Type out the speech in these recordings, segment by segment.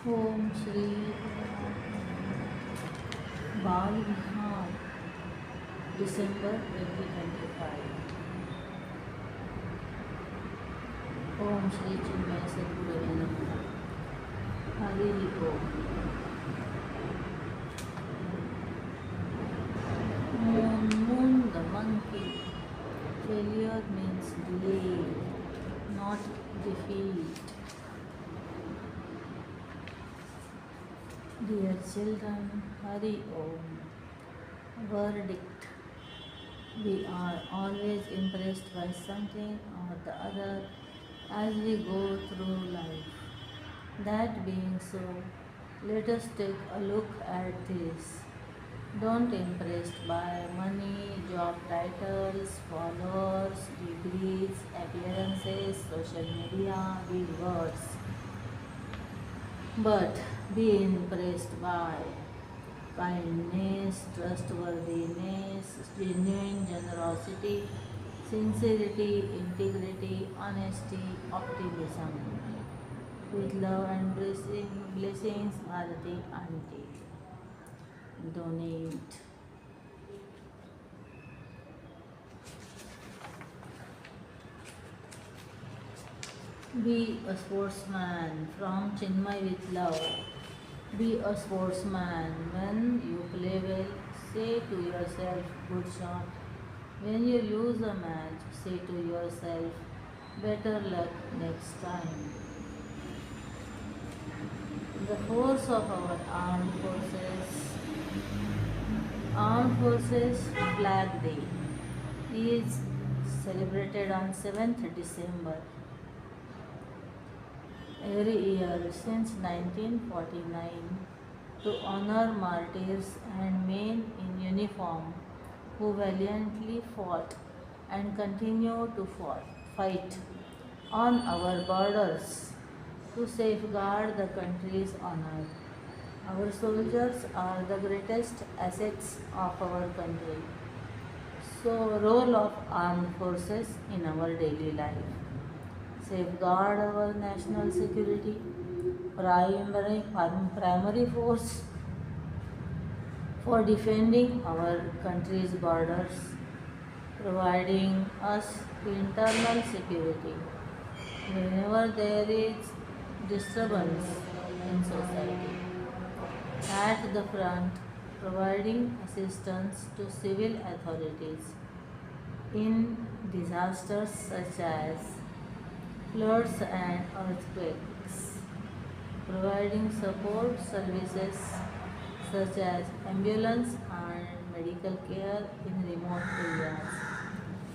Om Shri Balvihar December 2025. Om Shri Chinmay Sadgurave Namaha. Hari Om. Moon the monkey. Failure means delay, not defeat. Dear children, Hari Om. Verdict. We are always impressed by something or the other as we go through life. That being so, let us take a look at this. Don't impressed by money, job titles, followers, degrees, appearances, social media, big words. But be impressed by kindness, trustworthiness, genuine generosity, sincerity, integrity, honesty, optimism. With love and blessings, Bharati Auntie. Donate. Be a sportsman from Chinmay with love. Be a sportsman. When you play well, say to yourself, good shot. When you lose a match, say to yourself, better luck next time. The force of our armed forces flag day is celebrated on 7th December every year since 1949 to honor martyrs and men in uniform who valiantly fought and continue to fight on our borders to safeguard the country's honor. Our soldiers are the greatest assets of our country. So, role of armed forces in our daily life. Safeguard our national security, primary force for defending our country's borders, providing us internal security whenever there is disturbance in society. At the front, providing assistance to civil authorities in disasters such as floods and earthquakes, providing support services such as ambulance and medical care in remote areas,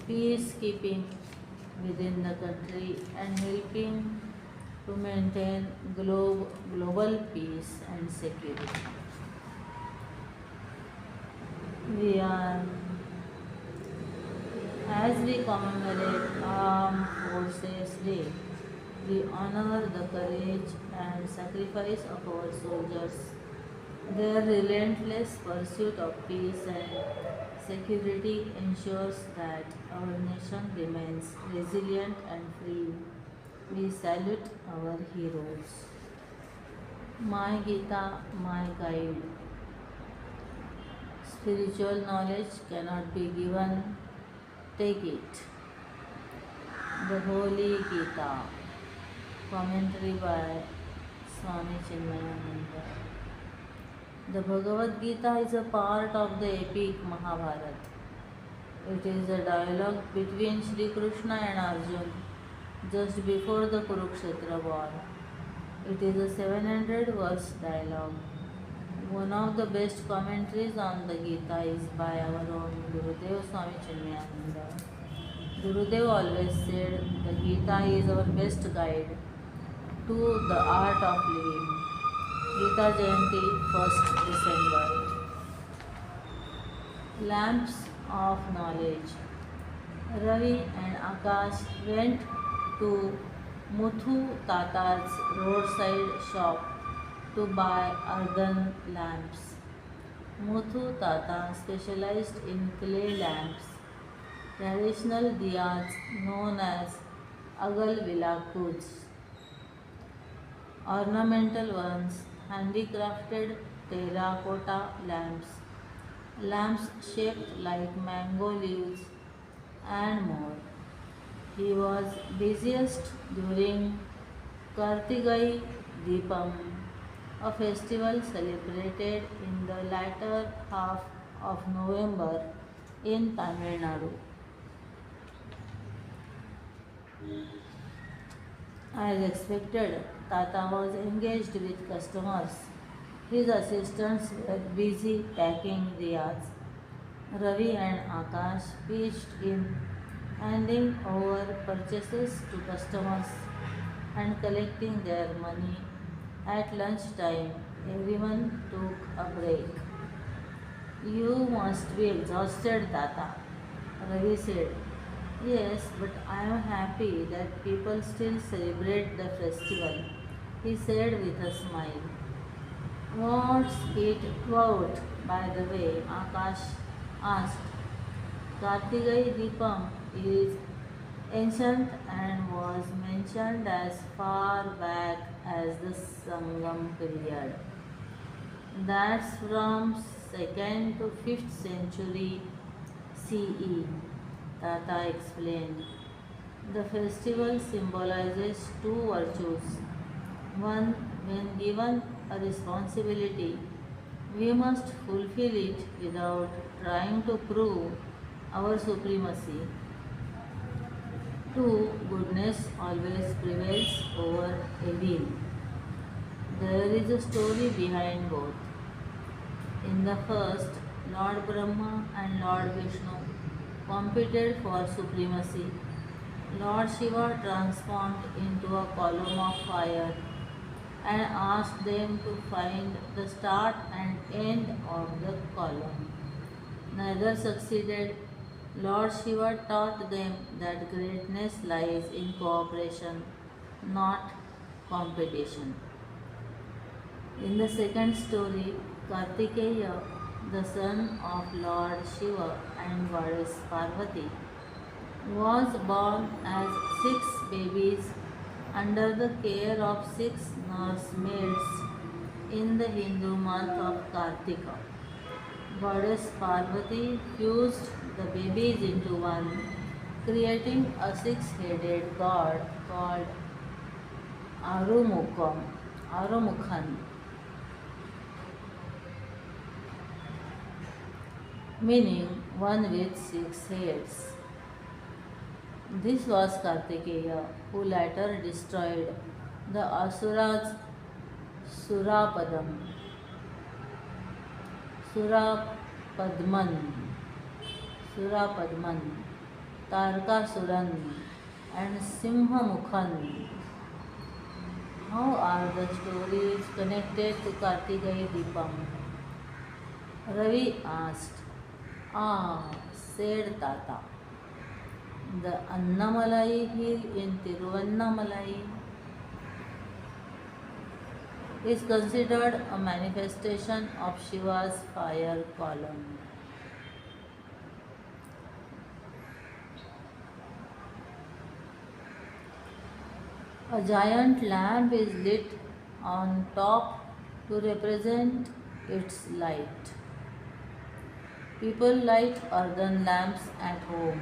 peacekeeping within the country, and helping to maintain global peace and security. We are, as we commemorate Armed Forces Day, we honor the courage and sacrifice of our soldiers. Their relentless pursuit of peace and security ensures that our nation remains resilient and free. We salute our heroes. My Gita, my guide. Spiritual knowledge cannot be given, take it. The Holy Gita. Commentary by Swami Chinmayananda. The Bhagavad Gita is a part of the epic Mahabharata. It is a dialogue between Sri Krishna and Arjuna just before the Kurukshetra war. It is a 700 verse dialogue. One of the best commentaries on the Gita is by our own Gurudev Swami Chinmayananda. Gurudev always said the Gita is our best guide to the art of living. Gita Jayanti, 1st December. Lamps of knowledge. Ravi and Akash went to Muthu Tata's roadside shop to buy earthen lamps. Muthu Tata specialized in clay lamps, traditional diyas known as agal vilakuts. ornamental ones, handicrafted terracotta lamps, lamps shaped like mango leaves, and more. He was busiest during Kartigai Deepam, a festival celebrated in the latter half of November in Tamil Nadu. As expected, Tata was engaged with customers. His assistants were busy packing riyas. Ravi and Akash pitched in, handing over purchases to customers and collecting their money. At lunchtime, everyone took a break. You must be exhausted, Tata, Ravi said. Yes, but I am happy that people still celebrate the festival, he said with a smile. What's it about, by the way? Akash asked. Kartigai Deepam is ancient and was mentioned as far back as the Sangam period. That's from 2nd to 5th century CE, Tata explained. The festival symbolizes two virtues. One, when given a responsibility, we must fulfill it without trying to prove our supremacy. Two, goodness always prevails over evil. There is a story behind both. In the first, Lord Brahma and Lord Vishnu competed for supremacy. Lord Shiva transformed into a column of fire and asked them to find the start and end of the column. Neither succeeded. Lord Shiva taught them that greatness lies in cooperation, not competition. In the second story, Kartikeya, the son of Lord Shiva and Goddess Parvati, was born as six babies under the care of six nursemaids in the Hindu month of Kartika. Goddess Parvati fused the babies into one, creating a six-headed god called Arumukhan, meaning one with six heads. This was Kartikeya, who later destroyed the Asuras Surapadam, Surapadman, Surapadman, Tarkasuran, and Simhamukhan. How are the stories connected to Kartigai Deepam? Ravi asked. Ah, said Tata. The Annamalai hill in Tiruvannamalai is considered a manifestation of Shiva's fire column. A giant lamp is lit on top to represent its light. People light earthen lamps at home.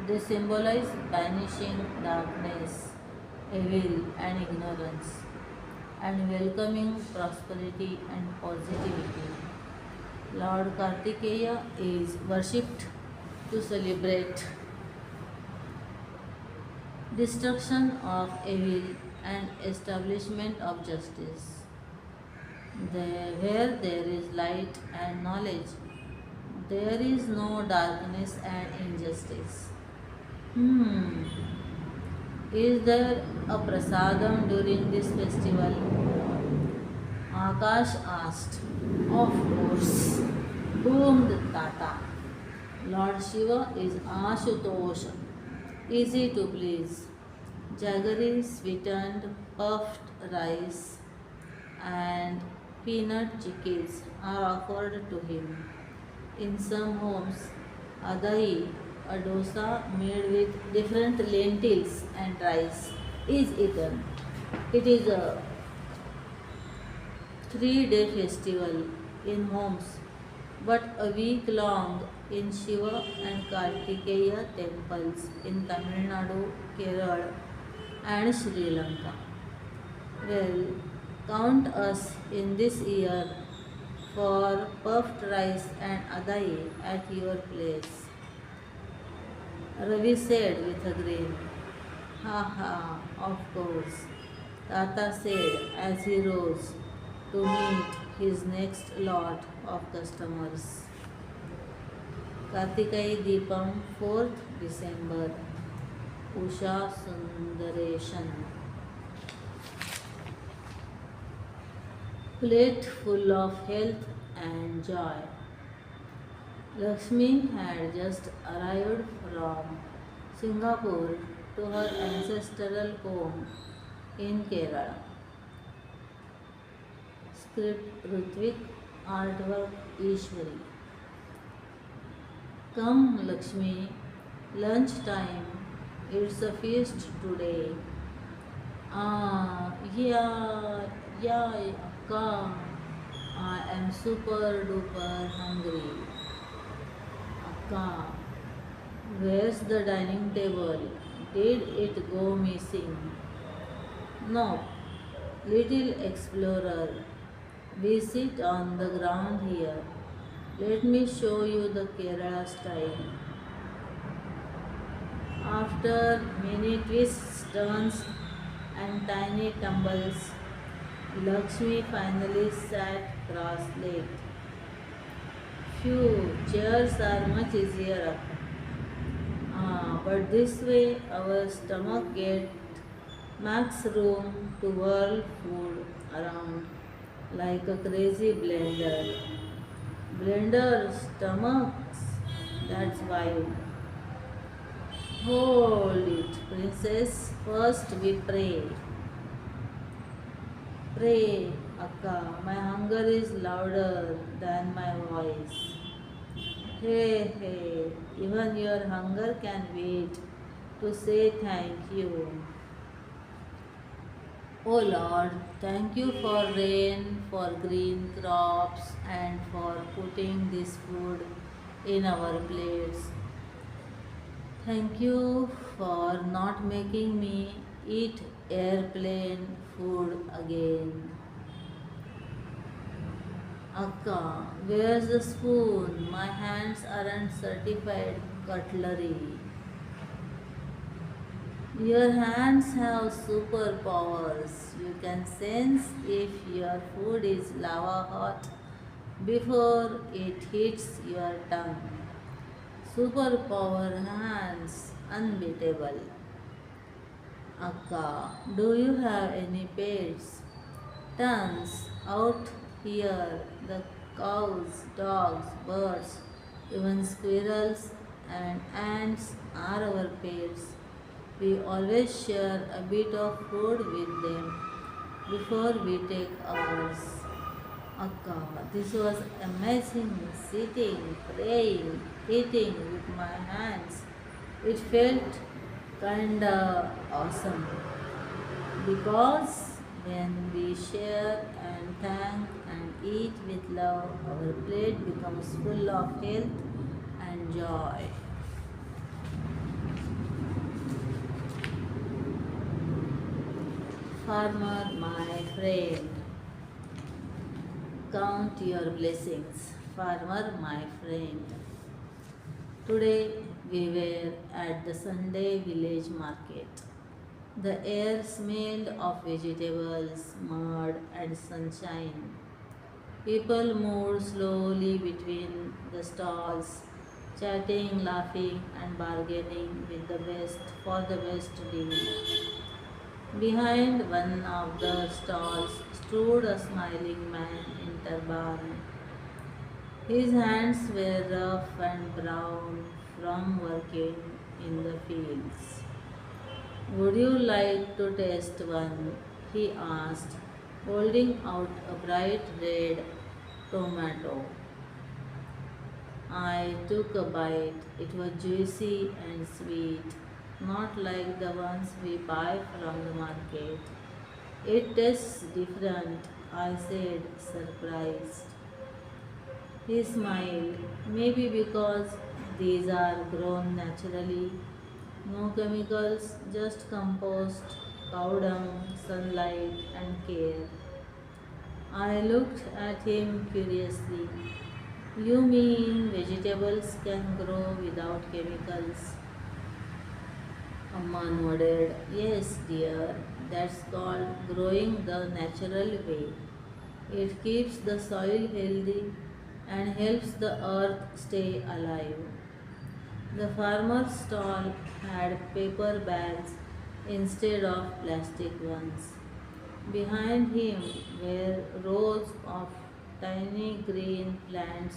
They symbolize banishing darkness, evil, and ignorance, and welcoming prosperity and positivity. Lord Kartikeya is worshipped to celebrate destruction of evil and establishment of justice. Where there is light and knowledge, there is no darkness and injustice. Is there a prasadam during this festival? Akash asked. Of course, boomed Tata. Lord Shiva is Ashutosh, easy to please. Jaggery, sweetened, puffed rice, and peanut chickens are offered to him. In some homes, adahi, a dosa made with different lentils and rice, is eaten. It is a 3-day festival in homes, but a week long in Shiva and Kartikeya temples in Tamil Nadu, Kerala, and Sri Lanka. Well, count us in this year for puffed rice and adai at your place. Ravi said with a grin. Ha ha, of course. Tata said as he rose to meet his next lot of customers. Kartikai Deepam, 4th December. Usha Sundareshan. Plate full of health and joy. Lakshmi had just arrived from Singapore to her ancestral home in Kerala. Script Rutvik, artwork Ishwari. Come Lakshmi, lunch time. It's a feast today. Yeah, Akka. I am super duper hungry. Akka, where's the dining table? Did it go missing? No, little explorer. We sit on the ground here. Let me show you the Kerala style. After many twists, turns, and tiny tumbles, Lakshmi finally sat cross-legged. Phew, chairs are much easier. But this way our stomach get max room to whirl food around like a crazy blender. Blender stomachs, that's wild. Hold it, princess. First we pray. Pray, Akka. My hunger is louder than my voice. Hey, hey, even your hunger can wait to say thank you. Oh Lord, thank you for rain, for green crops, and for putting this food in our plates. Thank you for not making me eat airplane food again. Akka, where's the spoon? My hands aren't certified cutlery. Your hands have superpowers. You can sense if your food is lava hot before it hits your tongue. Superpower hands, unbeatable. Akka, do you have any pets? Tons out here. The cows, dogs, birds, even squirrels and ants are our pets. We always share a bit of food with them before we take ours. Akka, this was amazing. Sitting, praying, eating with my hands. It felt kinda awesome because when we share and thank and eat with love, our plate becomes full of health and joy. Farmer, my friend, count your blessings. Farmer, my friend. Today we were at the Sunday village market. The air smelled of vegetables, mud, and sunshine. People moved slowly between the stalls, chatting, laughing, and bargaining with the best for the best deal. Behind one of the stalls stood a smiling man in turban. His hands were rough and brown from working in the fields. Would you like to taste one? He asked, holding out a bright red tomato. I took a bite. It was juicy and sweet, not like the ones we buy from the market. It tastes different, I said, surprised. He smiled, maybe because these are grown naturally. No chemicals, just compost, cow dung, sunlight, and care. I looked at him curiously. You mean vegetables can grow without chemicals? Amma nodded. Yes, dear, that's called growing the natural way. It keeps the soil healthy and helps the earth stay alive. The farmer's stall had paper bags instead of plastic ones. Behind him were rows of tiny green plants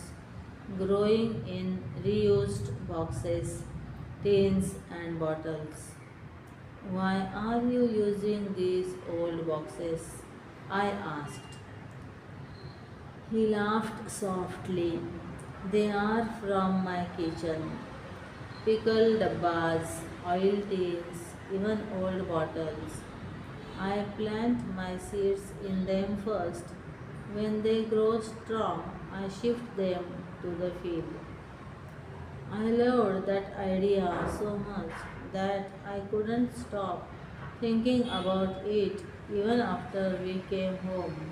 growing in reused boxes, tins, and bottles. Why are you using these old boxes? I asked. He laughed softly. They are from my kitchen. Pickle dabbas, oil tins, even old bottles. I plant my seeds in them first. When they grow strong, I shift them to the field. I loved that idea so much that I couldn't stop thinking about it even after we came home.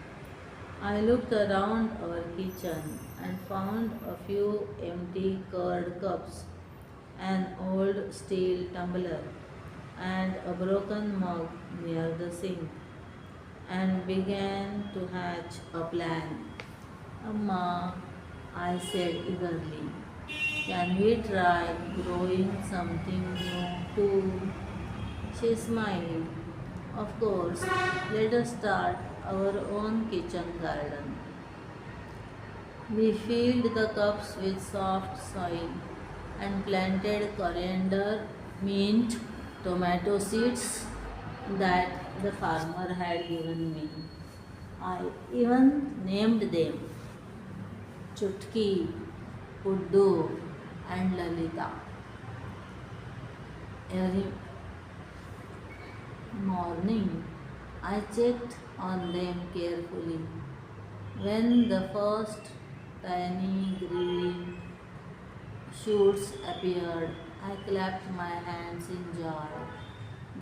I looked around our kitchen and found a few empty curd cups, an old steel tumbler, and a broken mug near the sink, and began to hatch a plan. Amma, I said eagerly, can we try growing something new too? She smiled. Of course, let us start our own kitchen garden. We filled the cups with soft soil and planted coriander, mint, tomato seeds that the farmer had given me. I even named them Chutki, Puddu, and Lalita. Every morning, I checked on them carefully. When the first tiny green shoots appeared, I clapped my hands in joy.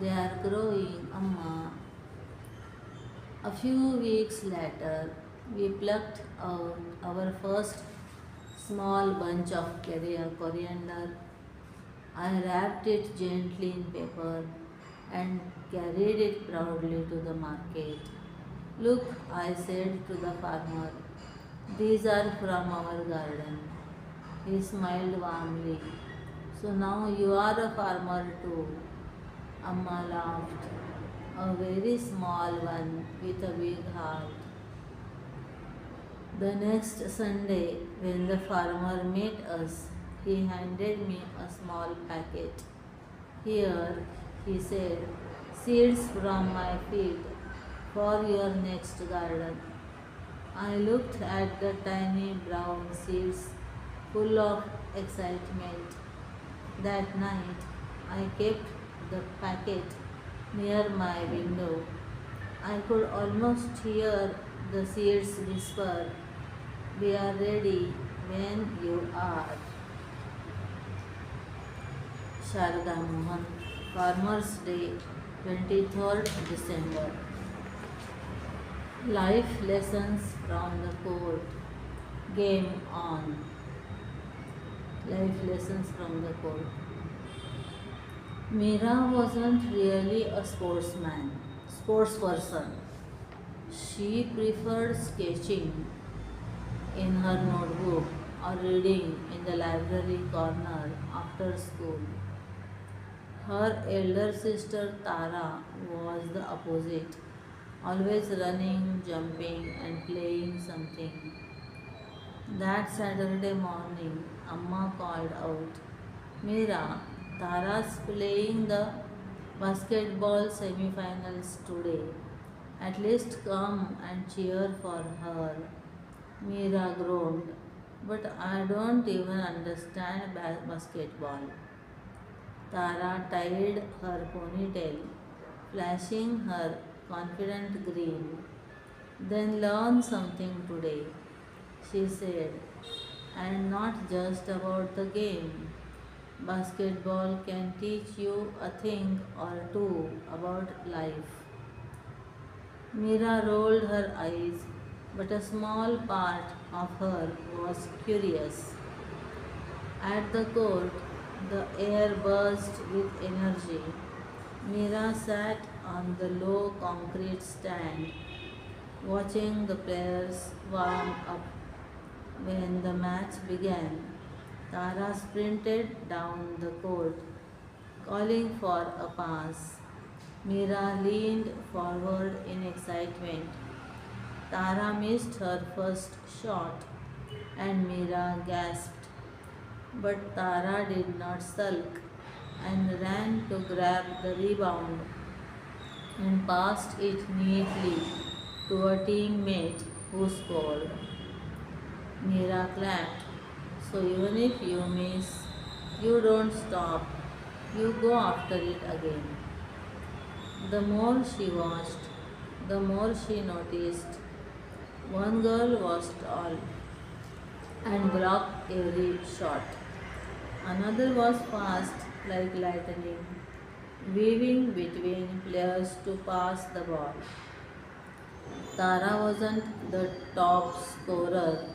They are growing, Amma. A few weeks later, we plucked out our first small bunch of coriander. I wrapped it gently in paper and carried it proudly to the market. Look, I said to the farmer, these are from our garden. He smiled warmly. So now you are a farmer too. Amma laughed. A very small one with a big heart. The next Sunday, when the farmer met us, he handed me a small packet. Here, he said, seeds from my field for your next garden. I looked at the tiny brown seeds full of excitement. That night, I kept the packet near my window. I could almost hear the seeds whisper, we are ready when you are. Sharda Mohan, Farmers Day, 23rd December. Life lessons from the court. Game on. Life lessons from the court. Meera wasn't really a sports person. She preferred sketching in her notebook or reading in the library corner after school. Her elder sister Tara was the opposite, always running, jumping, and playing something. That Saturday morning, Amma called out, Meera, Tara's playing the basketball semi-finals today. At least come and cheer for her. Meera groaned, but I don't even understand basketball. Tara tied her ponytail, flashing her confident grin. Then learn something today, she said, and not just about the game. Basketball can teach you a thing or two about life. Mira rolled her eyes, but a small part of her was curious. At the court, the air buzzed with energy. Mira sat on the low concrete stand, watching the players warm up. When the match began, Tara sprinted down the court, calling for a pass. Mira leaned forward in excitement. Tara missed her first shot, and Mira gasped. But Tara did not sulk and ran to grab the rebound and passed it neatly to a teammate who scored. Mira clapped. So even if you miss, you don't stop. You go after it again. The more she watched, the more she noticed. One girl was tall and blocked every shot. Another was fast like lightning, weaving between players to pass the ball. Tara wasn't the top scorer,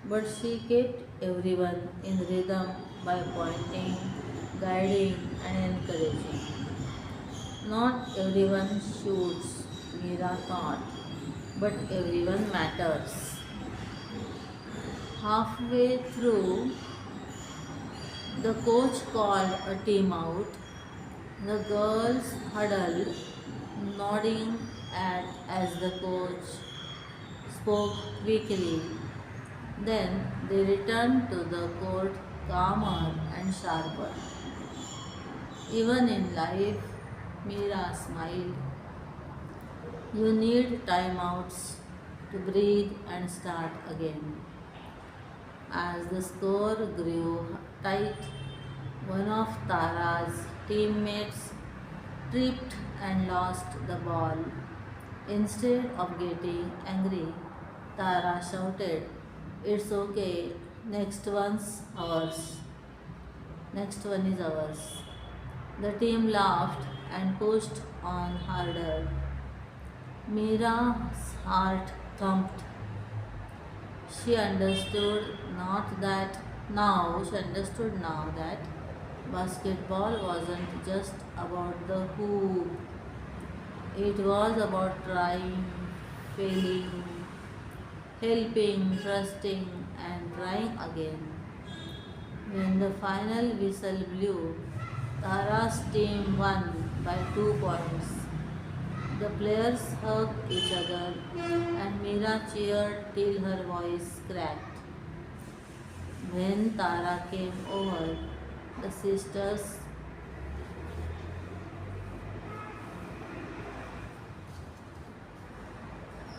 but she kept everyone in rhythm by pointing, guiding, and encouraging. Not everyone shoots, Mira thought, but everyone matters. Halfway through, the coach called a timeout. The girls huddled, nodding at as the coach spoke quickly. Then they returned to the court calmer and sharper. Even in life, Mira smiled. You need timeouts to breathe and start again. As the score grew tight, one of Tara's teammates tripped and lost the ball. Instead of getting angry, Tara shouted, It's okay, next one's ours. Next one is ours. The team laughed and pushed on harder. Mira's heart thumped. She understood she understood now that basketball wasn't just about the hoop. It was about trying, failing, helping, trusting, and trying again. When the final whistle blew, Tara's team won by 2 points. The players hugged each other and Mira cheered till her voice cracked. When Tara came over, the sisters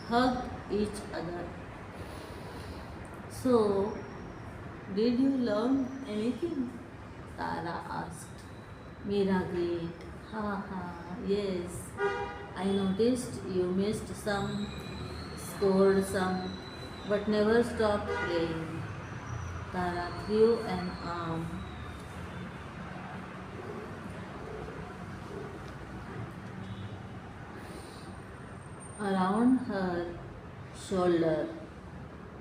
hugged each other. So, did you learn anything? Tara asked. Mira grinned. Ha ha, yes. I noticed you missed some, scored some, but never stopped playing. Tara threw an arm around her shoulder.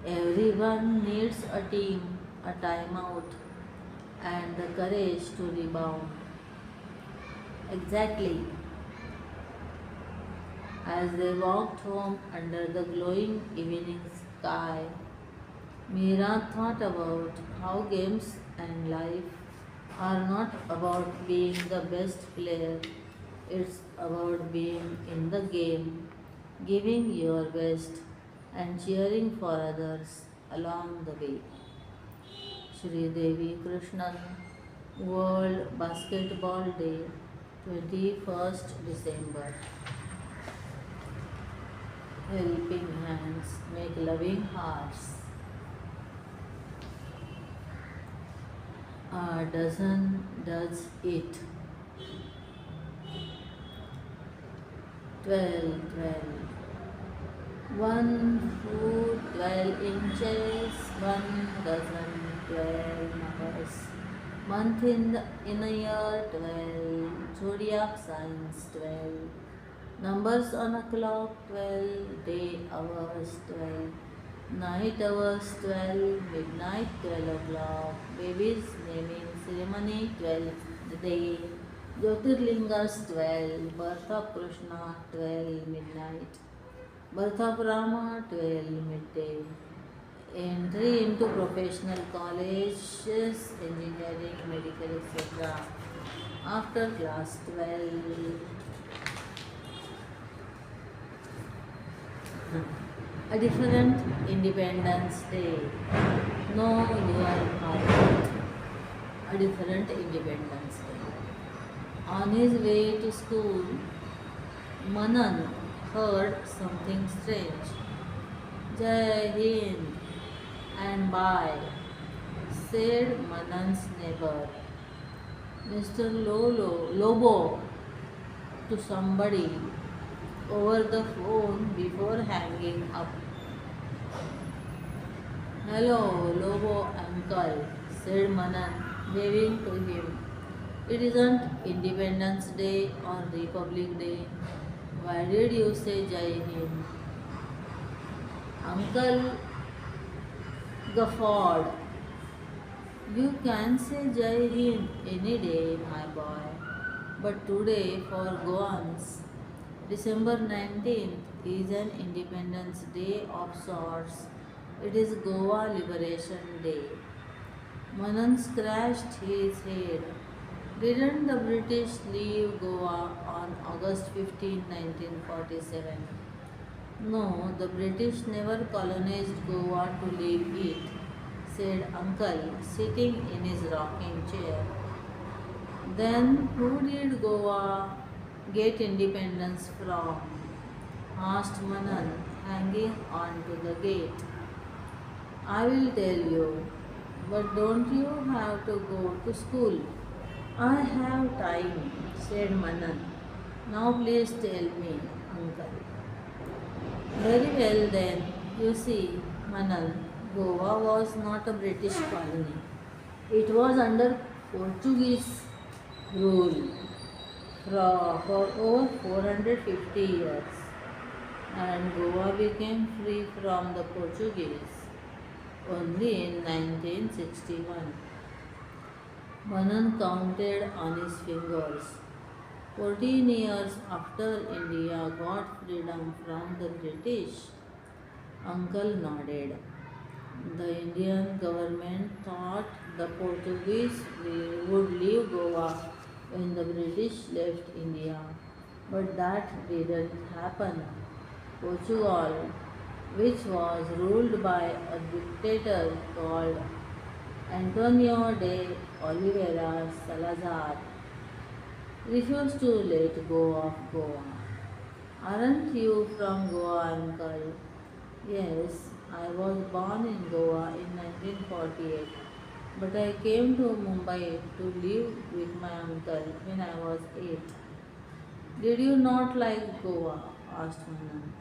Everyone needs a team, a timeout, and the courage to rebound. Exactly. As they walked home under the glowing evening sky, Meera thought about how games and life are not about being the best player, it's about being in the game, giving your best, and cheering for others along the way. Shri Devi Krishnan, World Basketball Day, 21st December. Helping hands make loving hearts. A dozen does it. 12, 12. 1 foot 12 inches, 1 dozen 12 numbers. Month in a year 12, zodiac signs 12, numbers on a clock 12, day hours 12, night hours 12, midnight 12 o'clock, baby's naming ceremony 12th day, Jyotirlingas 12, birth of Krishna 12 midnight, birth of Rama 12 midday, entry into professional colleges, engineering, medical, etc. After class 12, a different Independence Day. Know your heart. A different Independence Day. On his way to school, Manan heard something strange. Jai Hind and bye, said Manan's neighbor, Mr. Lobo, to somebody over the phone before hanging up. Hello, Lobo uncle, said Manan, waving to him. It isn't Independence Day or Republic Day. Why did you say Jai Hind? Uncle guffawed. You can say Jai Hind any day, my boy. But today, for Goans, December 19th is an Independence Day of sorts. It is Goa Liberation Day. Manan scratched his head. Didn't the British leave Goa on August 15, 1947? No, the British never colonized Goa to leave it, said Uncle, sitting in his rocking chair. Then who did Goa get independence from? Asked Manan, hanging on to the gate. I will tell you, but don't you have to go to school? I have time, said Manan. Now please tell me, Uncle. Very well then, you see, Manan, Goa was not a British colony. It was under Portuguese rule for over 450 years, and Goa became free from the Portuguese only in 1961. Manan counted on his fingers. 14 years after India got freedom from the British, Uncle nodded. The Indian government thought the Portuguese would leave Goa when the British left India, but that didn't happen. Portugal, which was ruled by a dictator called Antonio de Oliveira Salazar, refused to let go of Goa. Aren't you from Goa, uncle? Yes, I was born in Goa in 1948, but I came to Mumbai to live with my uncle when I was 8. Did you not like Goa? Asked Manan.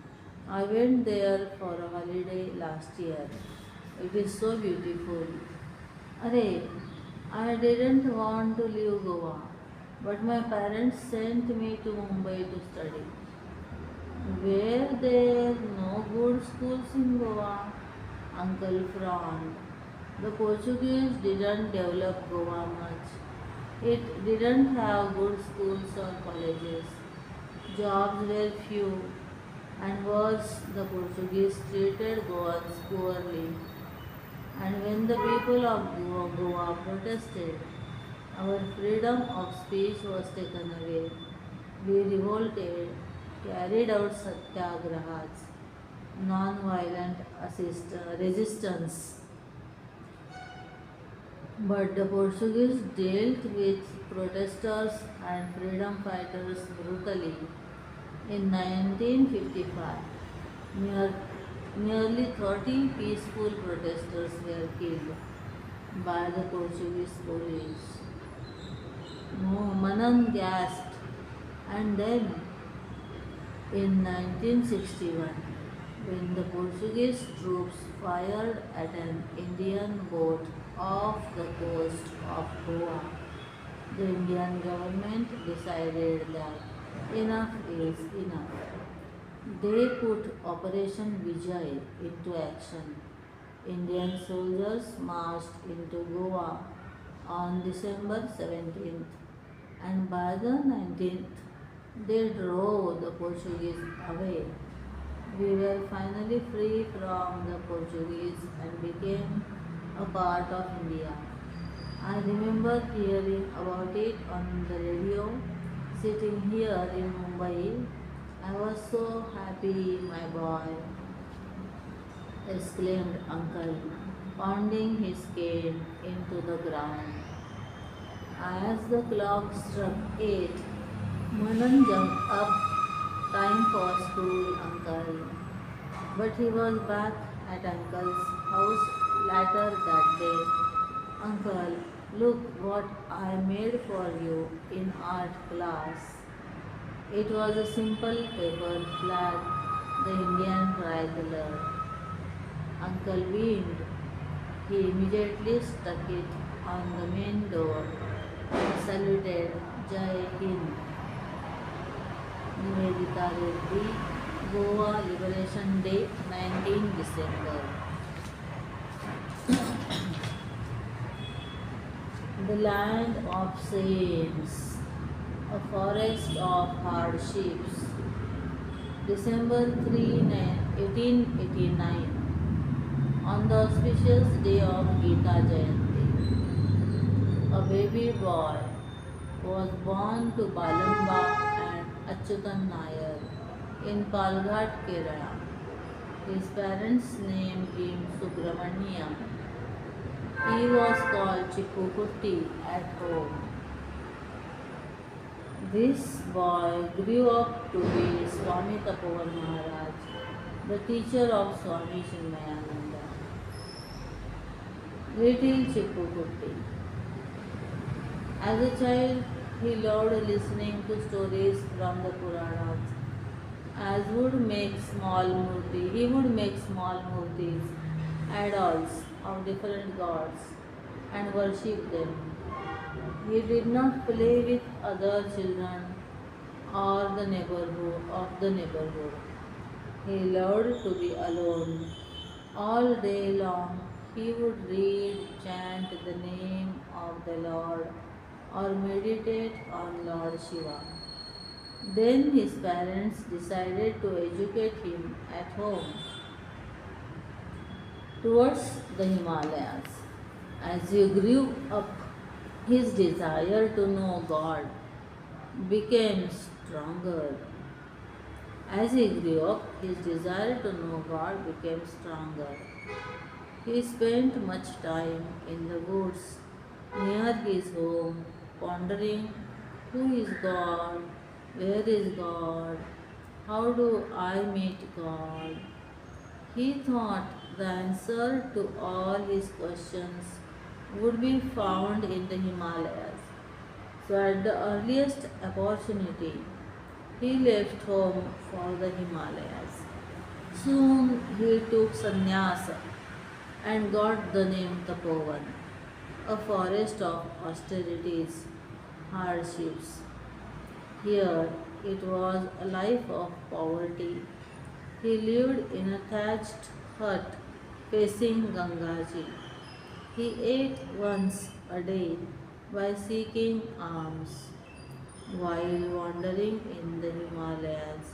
I went there for a holiday last year. It is so beautiful. Arey, I didn't want to leave Goa, but my parents sent me to Mumbai to study. Were there no good schools in Goa? Uncle frowned. The Portuguese didn't develop Goa much. It didn't have good schools or colleges. Jobs were few, and worse, the Portuguese treated Goans poorly. And when the people of Goa protested, our freedom of speech was taken away. We revolted, carried out satyagrahas, non-violent resistance. But the Portuguese dealt with protesters and freedom fighters brutally. In 1955, nearly 30 peaceful protesters were killed by the Portuguese police. No, Manan gasped. And then, in 1961, when the Portuguese troops fired at an Indian boat off the coast of Goa. The Indian government decided that enough is enough. They put Operation Vijay into action. Indian soldiers marched into Goa on December 17th, and by the 19th they drove the Portuguese away. We were finally free from the Portuguese and became a part of India. I remember hearing about it on the radio sitting here in Mumbai. I was so happy, my boy, exclaimed uncle, pounding his cane into the ground. As the clock struck 8, Manan jumped up. Time for school, uncle. But he was back at uncle's house later that day. Uncle, look what I made for you in art class. It was a simple paper flag, the Indian tricolor. Uncle beamed. He immediately stuck it on the main door and saluted Jai Hind. Nivedita Reddy, Goa Liberation Day, 19 December. The land of saints, a forest of hardships. December 3, 1889. On the auspicious day of Gita Jayanti, a baby boy was born to Balamba and Achyutan Nair in Palghat, Kerala. His parents named him Subramaniam. He was called Chippukutti at home. This boy grew up to be Swami Tapovan Maharaj, the teacher of Swami Chinmayananda. Little Chippukutti. As a child, he loved listening to stories from the Puranas. As would make small murti, he would make small murtis, idols of different gods, and worship them. He did not play with other children or the neighborhood. He loved to be alone. All day long he would read, chant the name of the Lord or meditate on Lord Shiva. Then his parents decided to educate him at home towards the Himalayas. As he grew up, his desire to know God became stronger. As he grew up, his desire to know God became stronger. He spent much time in the woods near his home, pondering who is God, where is God, how do I meet God. He thought the answer to all his questions would be found in the Himalayas. So, at the earliest opportunity, he left home for the Himalayas. Soon he took sannyasa and got the name Tapovan, a forest of austerities, hardships. Here it was a life of poverty. He lived in a thatched hut facing Gangaji. He ate once a day by seeking alms. While wandering in the Himalayas,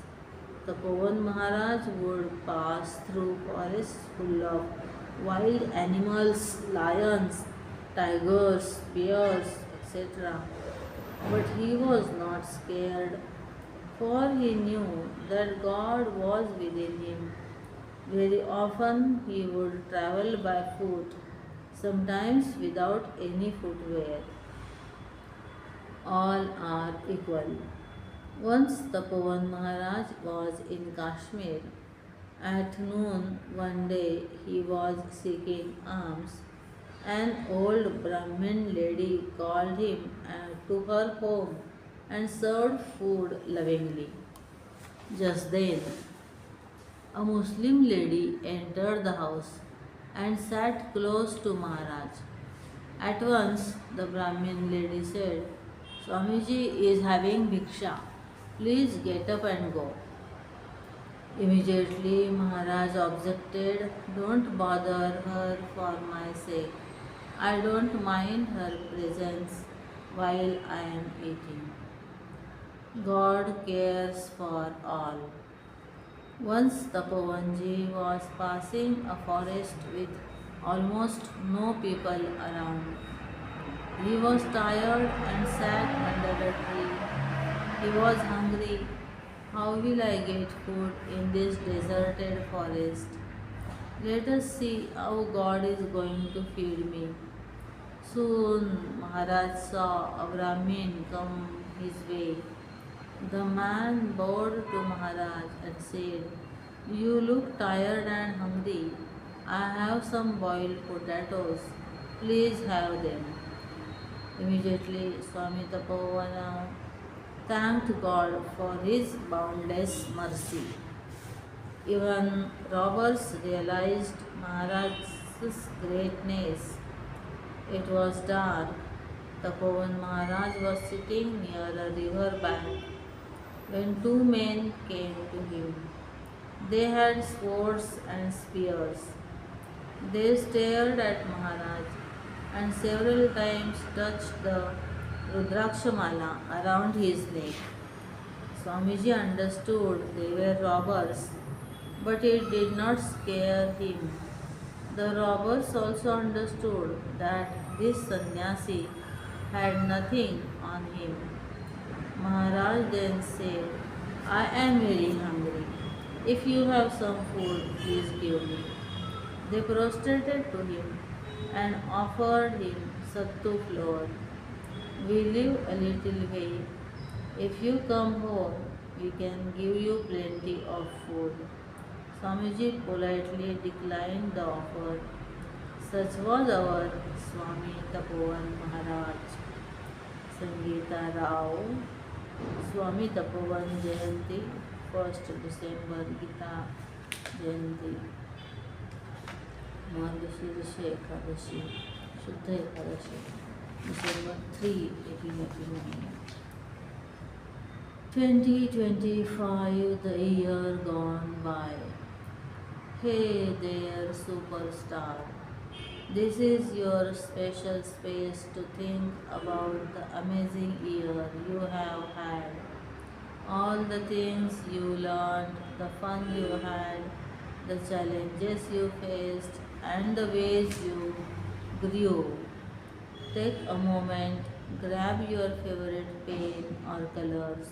Tapovan Maharaj would pass through forests full of wild animals, lions, tigers, bears, etc. But he was not scared, for he knew that God was within him. Very often he would travel by foot, sometimes without any footwear. All are equal. Once Tapovan Maharaj was in Kashmir. At noon one day he was seeking alms. An old Brahmin lady called him to her home and served food lovingly. Just then, A Muslim lady entered the house and sat close to Maharaj. At once, the Brahmin lady said, Swamiji is having bhiksha. Please get up and go. Immediately, Maharaj objected, Don't bother her for my sake. I don't mind her presence while I am eating. God cares for all. Once Tapovanji was passing a forest with almost no people around. He was tired and sat under a tree. He was hungry. How will I get food in this deserted forest? Let us see how God is going to feed me. Soon Maharaj saw a Brahmin come his way. The man bowed to Maharaj and said, You look tired and hungry. I have some boiled potatoes. Please have them. Immediately Swami Tapovana thanked God for his boundless mercy. Even robbers realized Maharaj's greatness. It was dark. Tapovan Maharaj was sitting near a river bank when two men came to him. They had swords and spears. They stared at Maharaj and several times touched the Rudrakshamala around his neck. Swamiji understood they were robbers, but it did not scare him. The robbers also understood that this sannyasi had nothing on him. Maharaj then said, I am very hungry. If you have some food, please give me. They prostrated to him and offered him sattu flour. We live a little way. If you come home, we can give you plenty of food. Swamiji politely declined the offer. Such was our Swami Tapovan Maharaj. Sangeeta Rao, Swami Tapovan Jayanti, 1st December Gita Jayanti, Margashirsha Ekadashi, Shuddha Ekadashi, December 3, 1889. 2025, the year gone by. Hey there, superstar. This is your special space to think about the amazing year you have had. All the things you learned, the fun you had, the challenges you faced, and the ways you grew. Take a moment, grab your favorite pen or colors,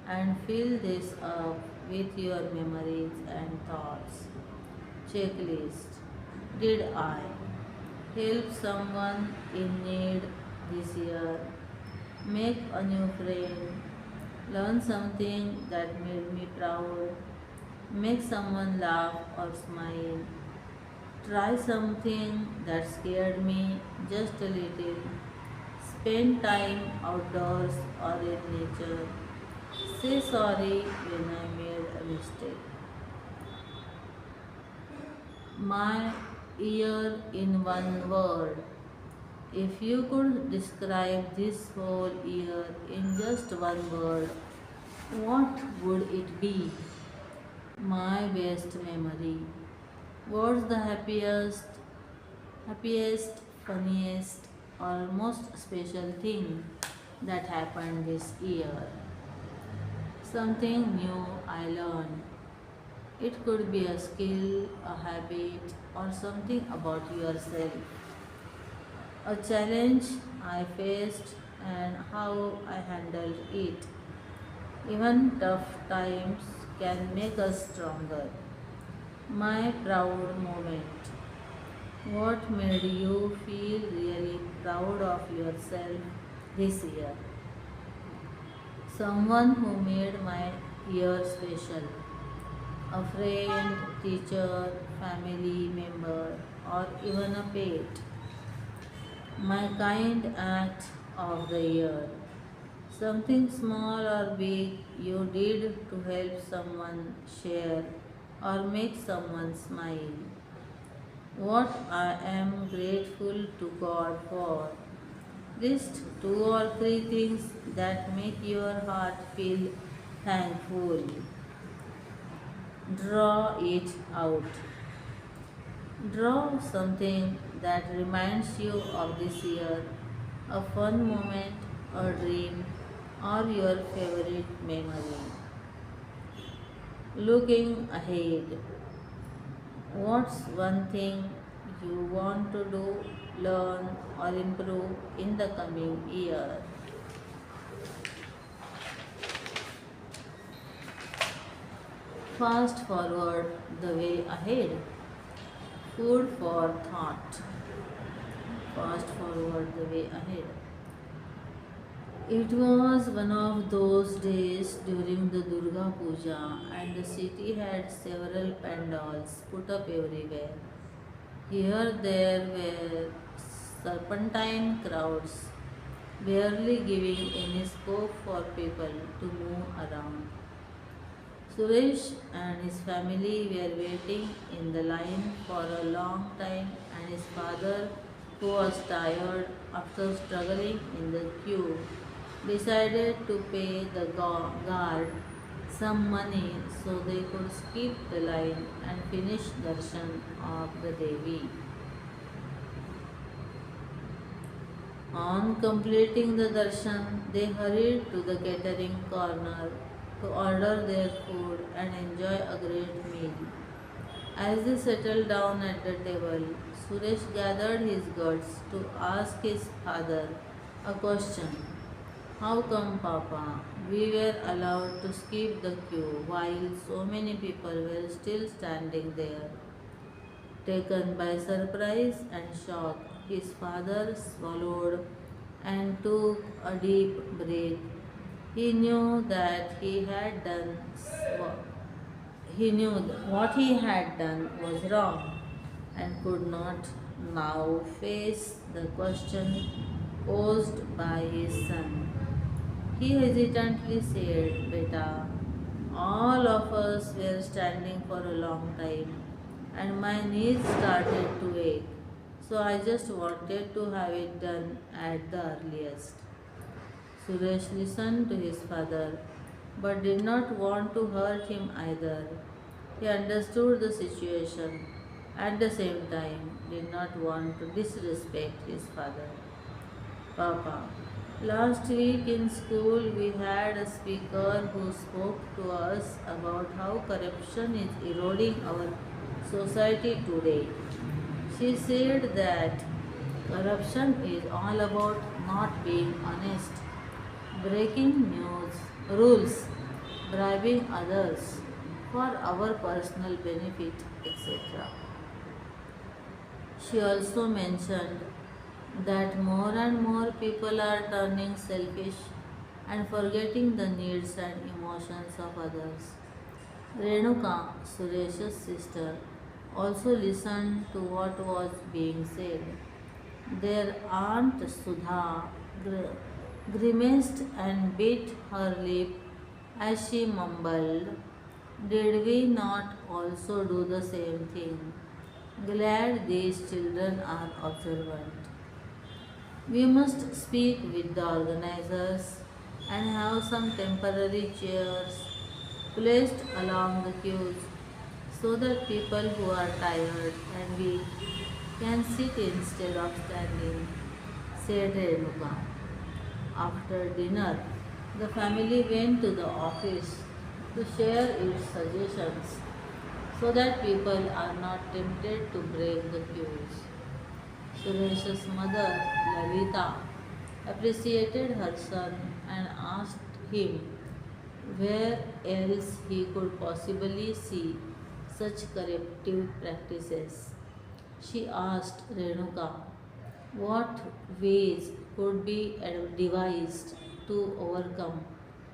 and fill this up with your memories and thoughts. Checklist. Did I help someone in need this year? Make a new friend? Learn something that made me proud? Make someone laugh or smile? Try something that scared me just a little? Spend time outdoors or in nature? Say sorry when I made a mistake. My year in one word. If you could describe this whole year in just one word, what would it be? My best memory. What's the happiest, funniest, or most special thing that happened this year? Something new I learned. It could be a skill, a habit, or something about yourself. A challenge I faced and how I handled it. Even tough times can make us stronger. My proud moment. What made you feel really proud of yourself this year? Someone who made my year special. A friend, teacher, family member, or even a pet. My kind act of the year. Something small or big you did to help someone share or make someone smile. What I am grateful to God for. List two or three things that make your heart feel thankful. Draw it out. Draw something that reminds you of this year, a fun moment, a dream, or your favorite memory. Looking ahead, what's one thing you want to do, learn, or improve in the coming year? Fast forward the way ahead. Food for thought. Fast forward the way ahead. It was one of those days during the Durga Puja, and the city had several pandals put up everywhere. Here there were serpentine crowds, barely giving any scope for people to move around. Suresh and his family were waiting in the line for a long time, and his father, who was tired after struggling in the queue, decided to pay the guard some money so they could skip the line and finish darshan of the Devi. On completing the darshan, they hurried to the catering corner to order their food and enjoy a great meal. As they settled down at the table, Suresh gathered his guts to ask his father a question. How come, Papa, we were allowed to skip the queue while so many people were still standing there? Taken by surprise and shock, his father swallowed and took a deep breath. He knew that he knew that what he had done was wrong and could not now face the question posed by his son. He hesitantly said, Beta, all of us were standing for a long time and my knees started to ache. So I just wanted to have it done at the earliest. Suresh listened to his father but did not want to hurt him either. He understood the situation, at the same time did not want to disrespect his father. Papa, last week in school we had a speaker who spoke to us about how corruption is eroding our society today. She said that corruption is all about not being honest, breaking rules, bribing others for our personal benefit, etc. She also mentioned that more and more people are turning selfish and forgetting the needs and emotions of others. Renuka, Suresh's sister, also listened to what was being said. Their aunt Sudha grimaced and bit her lip as she mumbled, Did we not also do the same thing? Glad these children are observant. We must speak with the organizers and have some temporary chairs placed along the queues so that people who are tired and weak can sit instead of standing, said Renuka. After dinner, the family went to the office to share its suggestions so that people are not tempted to break the queues. Suresh's mother, Lalita, appreciated her son and asked him where else he could possibly see such corrective practices. She asked Renuka what ways could be devised to overcome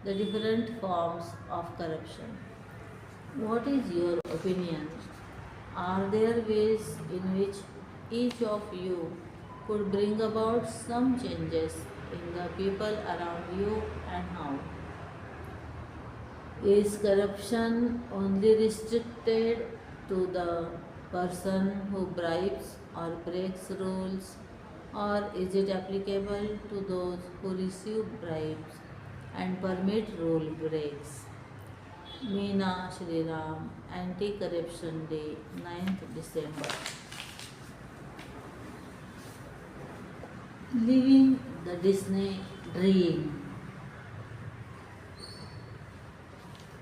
the different forms of corruption. What is your opinion? Are there ways in which each of you could bring about some changes in the people around you and how? Is corruption only restricted to the person who bribes or breaks rules, or is it applicable to those who receive bribes and permit rule breaks? Meena Shri Ram, Anti Corruption Day, 9th December. Living the Disney Dream.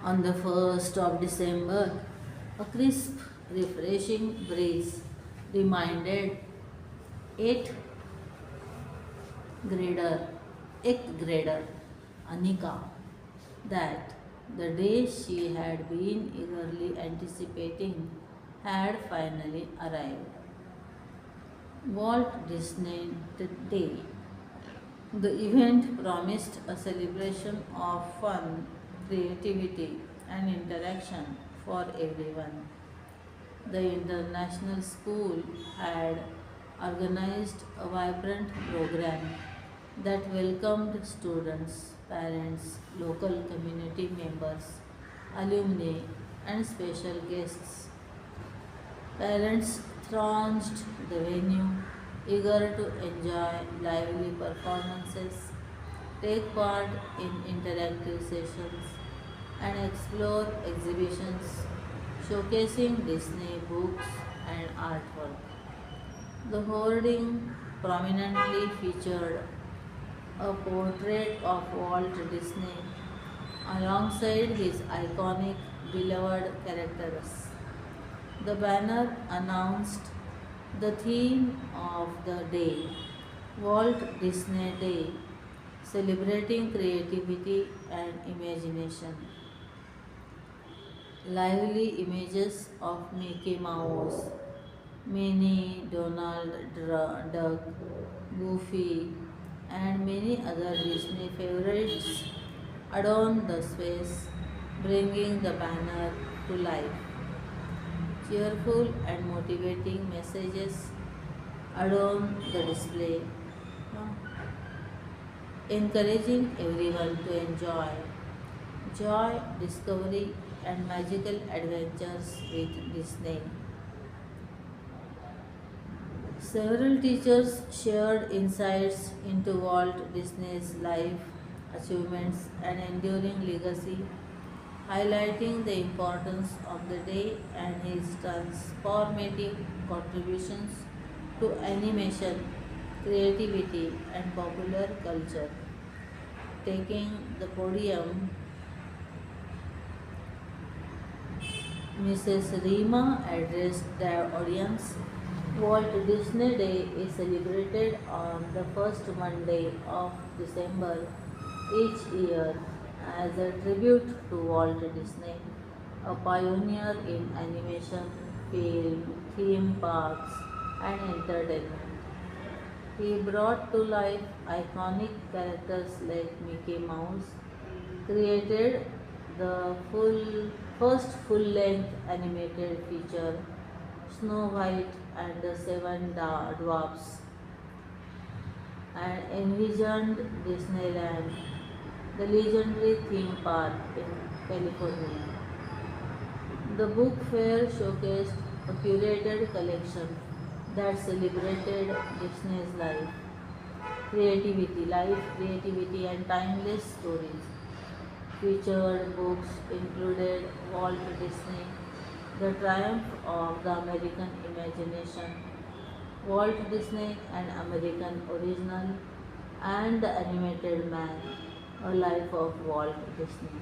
On the 1st of December, a crisp, refreshing breeze reminded 8th grader, 8th grader Anika that the day she had been eagerly anticipating had finally arrived. Walt Disney Day. The event promised a celebration of fun, creativity, and interaction for everyone. The international school had organized a vibrant program that welcomed students, parents, local community members, alumni, and special guests. Parents thronged the venue, eager to enjoy lively performances, take part in interactive sessions, and explore exhibitions showcasing Disney books and artwork. The hoarding prominently featured a portrait of Walt Disney alongside his iconic beloved characters. The banner announced the theme of the day, Walt Disney Day, celebrating creativity and imagination. Lively images of Mickey Mouse, Minnie, Donald Duck, Goofy, and many other Disney favorites adorn the space, bringing the banner to life. Cheerful and motivating messages adorn the display, encouraging everyone to enjoy joy, discovery, and magical adventures with Disney. Several teachers shared insights into Walt Disney's life, achievements, and enduring legacy, highlighting the importance of the day and his transformative contributions to animation, creativity, and popular culture. Taking the podium, Mrs. Rima addressed the audience. Walt Disney Day is celebrated on the first Monday of December each year as a tribute to Walt Disney, a pioneer in animation, film, theme parks, and entertainment. He brought to life iconic characters like Mickey Mouse, created the first full-length animated feature Snow White and the Seven Dwarfs, and envisioned Disneyland, the legendary theme park in California. The book fair showcased a curated collection that celebrated Disney's creativity, and timeless stories. Featured books included Walt Disney, The Triumph of the American Imagination, Walt Disney, an American Original, and The Animated Man, A Life of Walt Disney.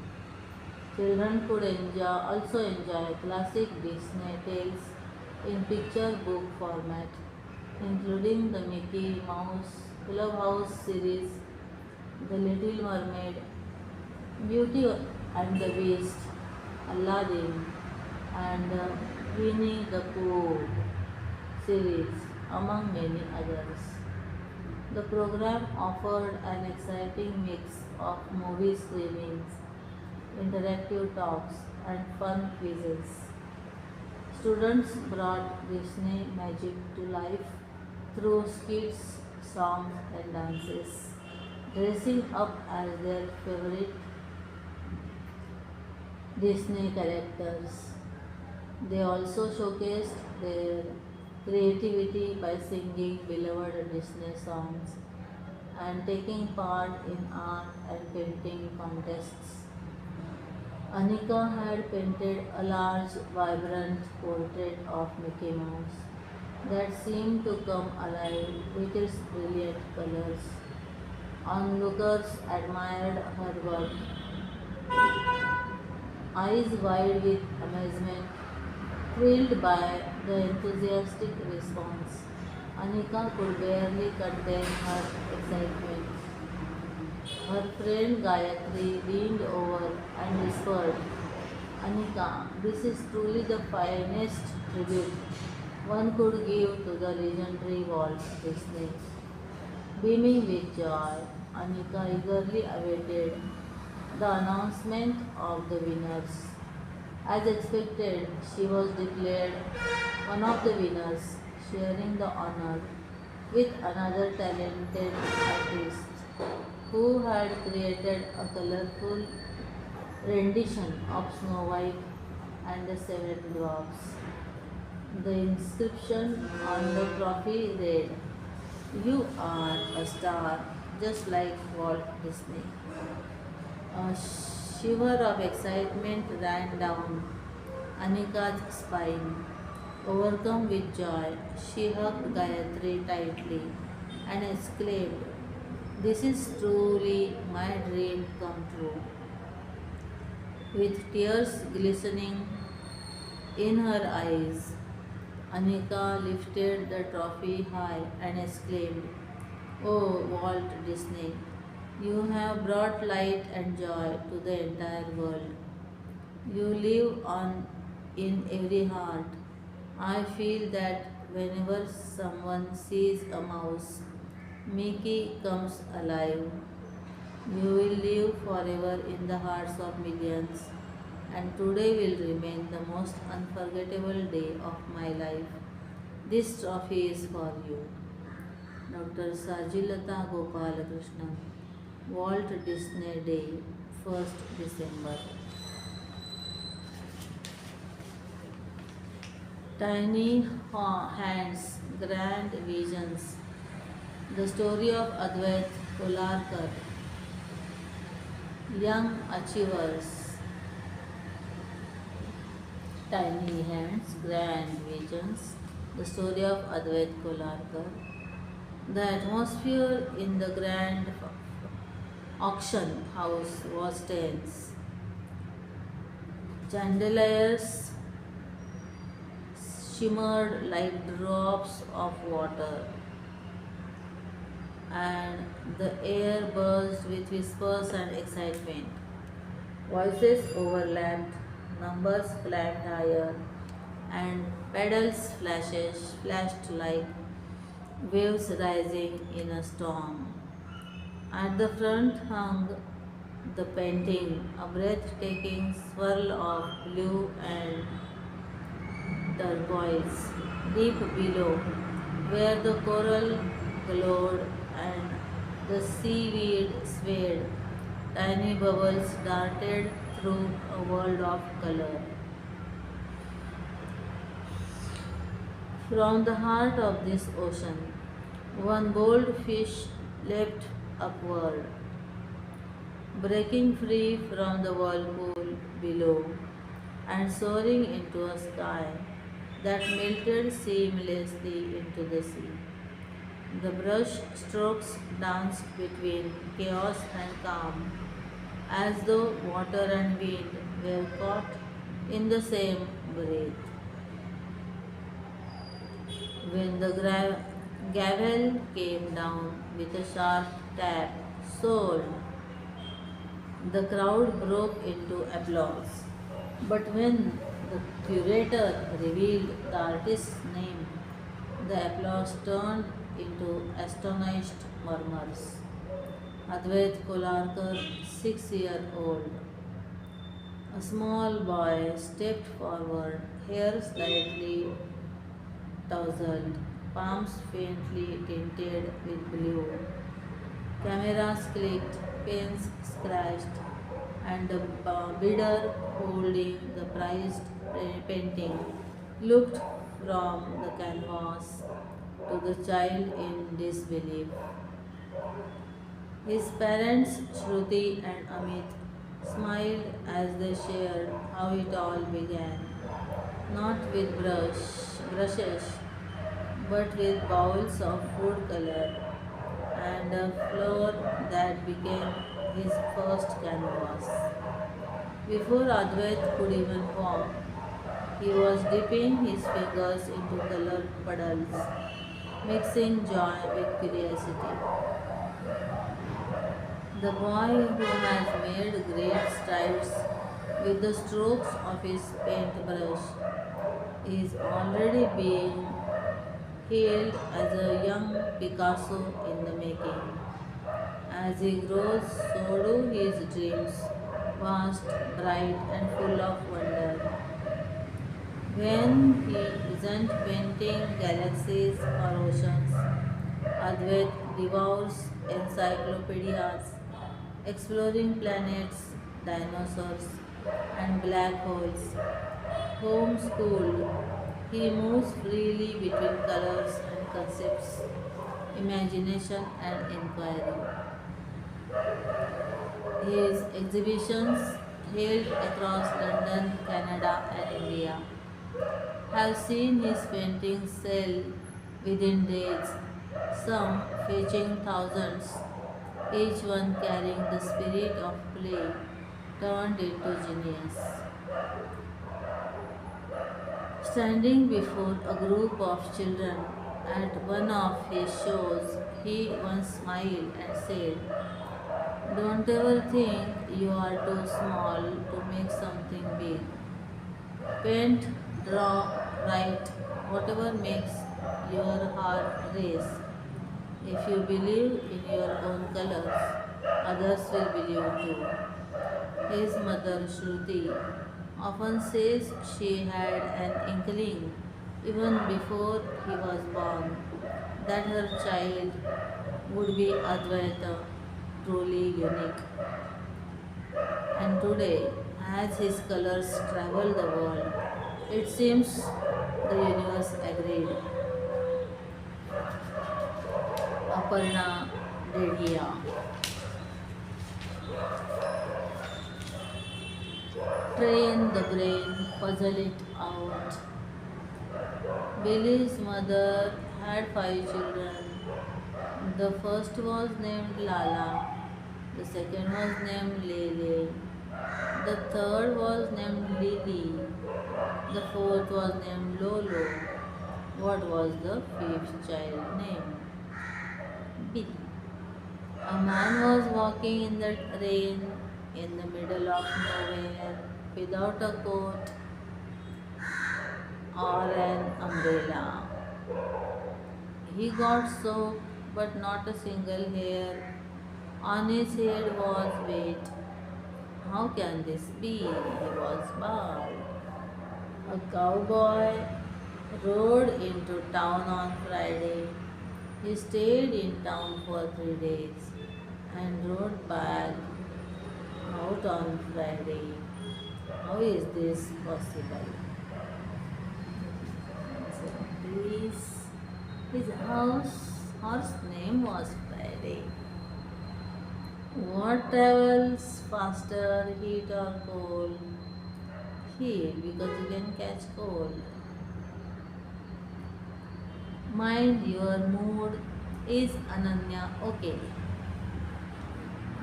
Children could also enjoy classic Disney tales in picture book format, including the Mickey Mouse Clubhouse series, The Little Mermaid, Beauty and the Beast, Aladdin, and the Winnie the Pooh series, among many others. The program offered an exciting mix of movie screenings, interactive talks, and fun quizzes. Students brought Disney magic to life through skits, songs, and dances, dressing up as their favorite Disney characters. They also showcased their creativity by singing beloved Disney songs and taking part in art and painting contests. Anika had painted a large, vibrant portrait of Mickey Mouse that seemed to come alive with its brilliant colors. Onlookers admired her work, eyes wide with amazement, thrilled by the enthusiastic response. Anika could barely contain her excitement. Her friend Gayatri leaned over and whispered, Anika, this is truly the finest tribute one could give to the legendary Walt Disney. Beaming with joy, Anika eagerly awaited the announcement of the winners. As expected, she was declared one of the winners, sharing the honor with another talented artist who had created a colorful rendition of Snow White and the Seven Dwarfs. The inscription on the trophy read, You are a star just like Walt Disney. A shiver of excitement ran down Anika's spine. Overcome with joy, she hugged Gayatri tightly and exclaimed, This is truly my dream come true. With tears glistening in her eyes, Anika lifted the trophy high and exclaimed, Oh, Walt Disney, you have brought light and joy to the entire world. You live on in every heart. I feel that whenever someone sees a mouse, Mickey comes alive. You will live forever in the hearts of millions, and today will remain the most unforgettable day of my life. This trophy is for you. Dr. Sajilata Gopalakrishnan, Walt Disney Day, 1st December. Tiny Hands, Grand Visions. The story of Advait Kolarkar, Young Achievers. Tiny Hands, Grand Visions. The story of Advait Kolarkar. The atmosphere in the grand auction house was tense. Chandeliers shimmered like drops of water, and the air buzzed with whispers and excitement. Voices overlapped, numbers flagged higher, and pedals flashes flashed like waves rising in a storm. At the front hung the painting, a breathtaking swirl of blue and turquoise. Deep below, where the coral glowed and the seaweed swayed, tiny bubbles darted through a world of color. From the heart of this ocean, one bold fish leapt upward, breaking free from the whirlpool below and soaring into a sky that melted seamlessly into the sea. The brush strokes danced between chaos and calm, as though water and wind were caught in the same breath. When the gavel came down with a sharp tap, sold, the crowd broke into applause. But when the curator revealed the artist's name, the applause turned into astonished murmurs. Advait Kolarkar, 6-year-old. A small boy stepped forward, hair slightly tousled, palms faintly tinted with blue. Cameras clicked, pens scratched, and the bidder holding the prized painting looked from the canvas to the child in disbelief. His parents, Shruti and Amit, smiled as they shared how it all began, not with brushes, but with bowls of food color and a floor that became his first canvas. Before Advait could even walk, he was dipping his fingers into color puddles, mixing joy with curiosity. The boy who has made great strides with the strokes of his paintbrush is already being hailed as a young Picasso in the making. As he grows, so do his dreams, vast, bright, and full of wonder. When he isn't painting galaxies or oceans, Advait devours encyclopedias, exploring planets, dinosaurs, and black holes. Homeschooled, he moves freely between colors and concepts, imagination and inquiry. His exhibitions, held across London, Canada, and India, have seen his paintings sell within days, some fetching thousands, each one carrying the spirit of play turned into genius. Standing before a group of children at one of his shows, he once smiled and said, "Don't ever think you are too small to make something big. Paint, draw, write, whatever makes your heart race. If you believe in your own colors, others will believe too." His mother, Shruti, often says she had an inkling, even before he was born, that her child would be Advaita, truly unique. And today, as his colors travel the world, it seems the universe agreed. Aparna Dedhiya. Train the brain, puzzle it out. Billy's mother had 5 children. The first was named Lala, the second was named Lele, the third was named Lily, the fourth was named Lolo. What was the fifth child name? Billy. A man was walking in the rain in the middle of nowhere without a coat or an umbrella. He got soaked, but not a single hair on his head was wet. How can this be? He was bald. A cowboy rode into town on Friday. He stayed in town for 3 days and rode back out on Friday. How is this possible? Please. His horse name was Friday. What travels faster, heat or cold? Heat, because you can catch cold. Mind your mood. Is Ananya okay?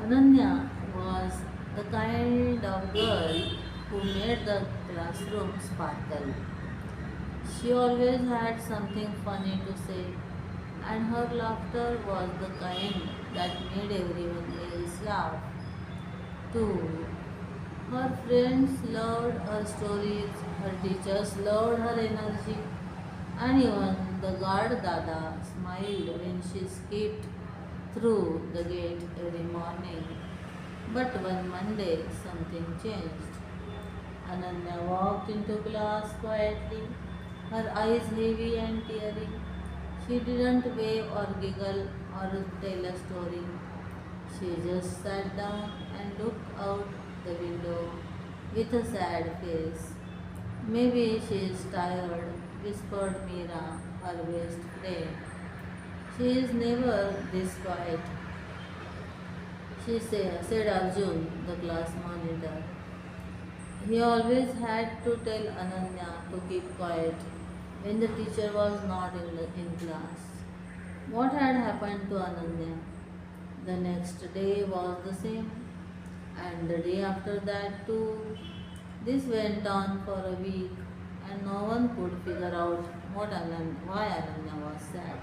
Ananya was the kind of girl who made the classroom sparkle. She always had something funny to say, and her laughter was the kind that made everyone else laugh too. Her friends loved her stories, her teachers loved her energy, and even the guard Dada smiled when she skipped through the gate every morning. But one Monday something changed. Ananya walked into class quietly, her eyes heavy and teary. She didn't wave or giggle or tell a story. She just sat down and looked out the window with a sad face. Maybe she is tired, whispered Meera, her best friend. She is never this quiet, said Arjun, the class monitor. He always had to tell Ananya to keep quiet when the teacher was not in class. What had happened to Ananya? The next day was the same, and the day after that too. This went on for a week, and no one could figure out why Ananya was sad.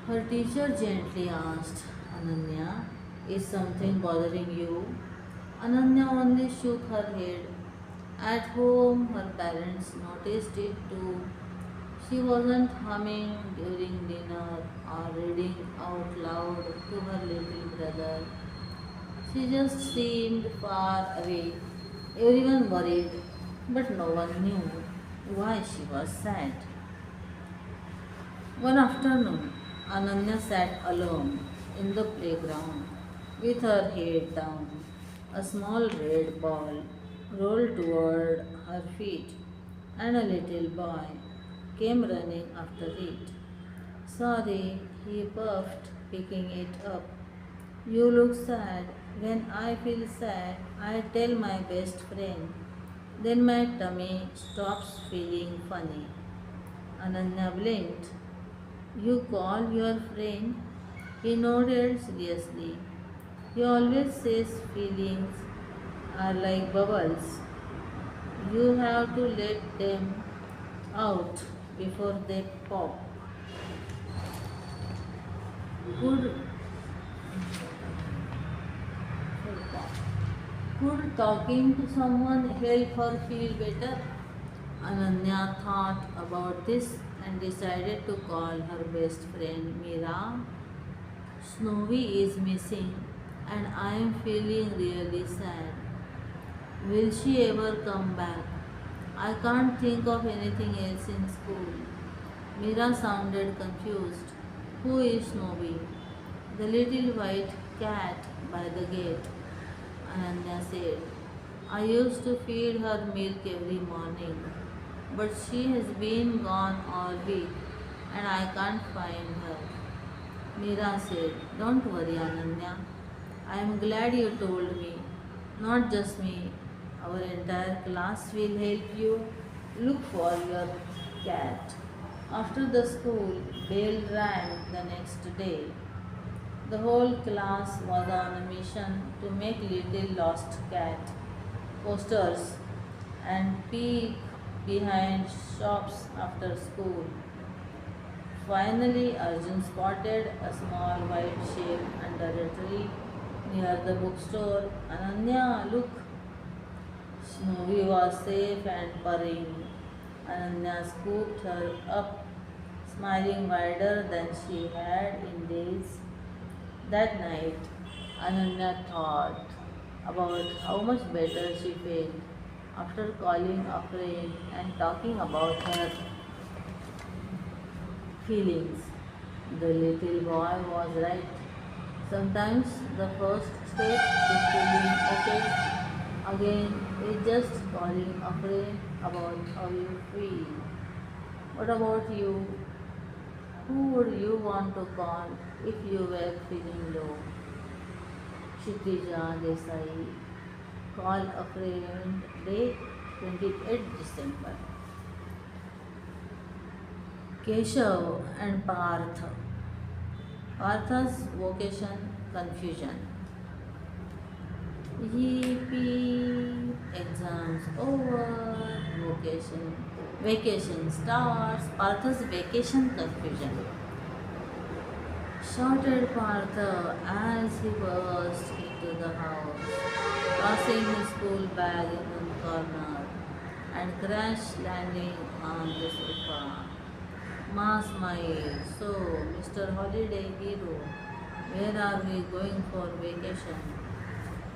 Her teacher gently asked, Ananya, is something bothering you? Ananya only shook her head. At home, her parents noticed it too. She wasn't humming during dinner or reading out loud to her little brother. She just seemed far away. Everyone worried, but no one knew why she was sad. One afternoon, Ananya sat alone in the playground with her head down. A small red ball rolled toward her feet, and a little boy came running after it. Sorry, he puffed, picking it up. You look sad. When I feel sad, I tell my best friend. Then my tummy stops feeling funny. Ananya blinked. You call your friend? He nodded seriously. He always says feelings are like bubbles. You have to let them out before they pop. Good, could talking to someone help her feel better? Ananya thought about this and decided to call her best friend Meera. Snowy is missing and I am feeling really sad. Will she ever come back? I can't think of anything else in school. Meera sounded confused. Who is Snowy? The little white cat by the gate, Ananya said. I used to feed her milk every morning, but she has been gone all week and I can't find her. Meera said, don't worry, Ananya. I am glad you told me. Not just me. Our entire class will help you look for your cat. After the school bell rang the next day, the whole class was on a mission to make little lost cat posters and peek behind shops after school. Finally, Arjun spotted a small white shape under a tree near the bookstore. Ananya, look! Snowy was safe and purring. Ananya scooped her up, smiling wider than she had in days. That night, Ananya thought about how much better she felt after calling a friend and talking about her feelings. The little boy was right. Sometimes the first step to feeling okay again is just calling a friend about how you feel. What about you? Who would you want to call if you were feeling low? Kshitija Desai. Call a friend. Day 28 December. Keshav and Partha. Partha's vocation confusion. Yippee! Exams over. Vacation starts. Partha's vacation confusion. Shouted Partha as he burst into the house, tossing his school bag in one corner and crash landing on the sofa. Ma smiled. So, Mr. Holiday Hero, where are we going for vacation?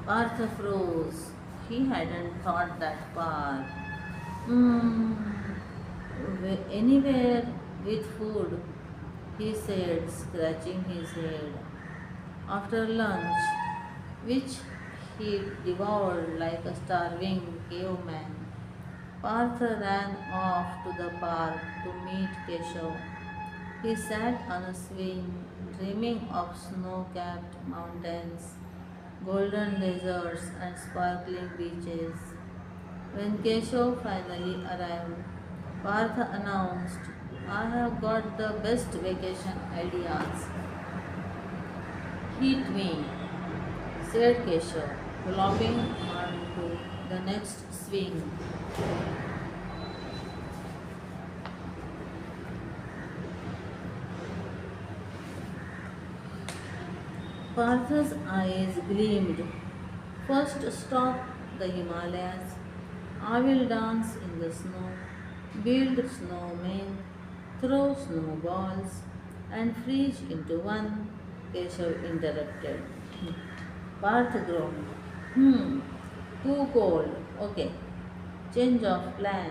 Partha froze. He hadn't thought that far. Hmm, anywhere with food, he said, scratching his head. After lunch, which he devoured like a starving caveman. Parth ran off to the park to meet Keshav. He sat on a swing, dreaming of snow capped mountains, golden deserts, and sparkling beaches. When Keshav finally arrived, Parth announced, I have got the best vacation ideas. Hit me, said Keshav, flopping onto the next swing. Partha's eyes gleamed. First stop the Himalayas. I will dance in the snow, build snowmen, throw snowballs, and freeze into one, Keshav interrupted. Partha groaned. Hmm, too cold. Okay, change of plan.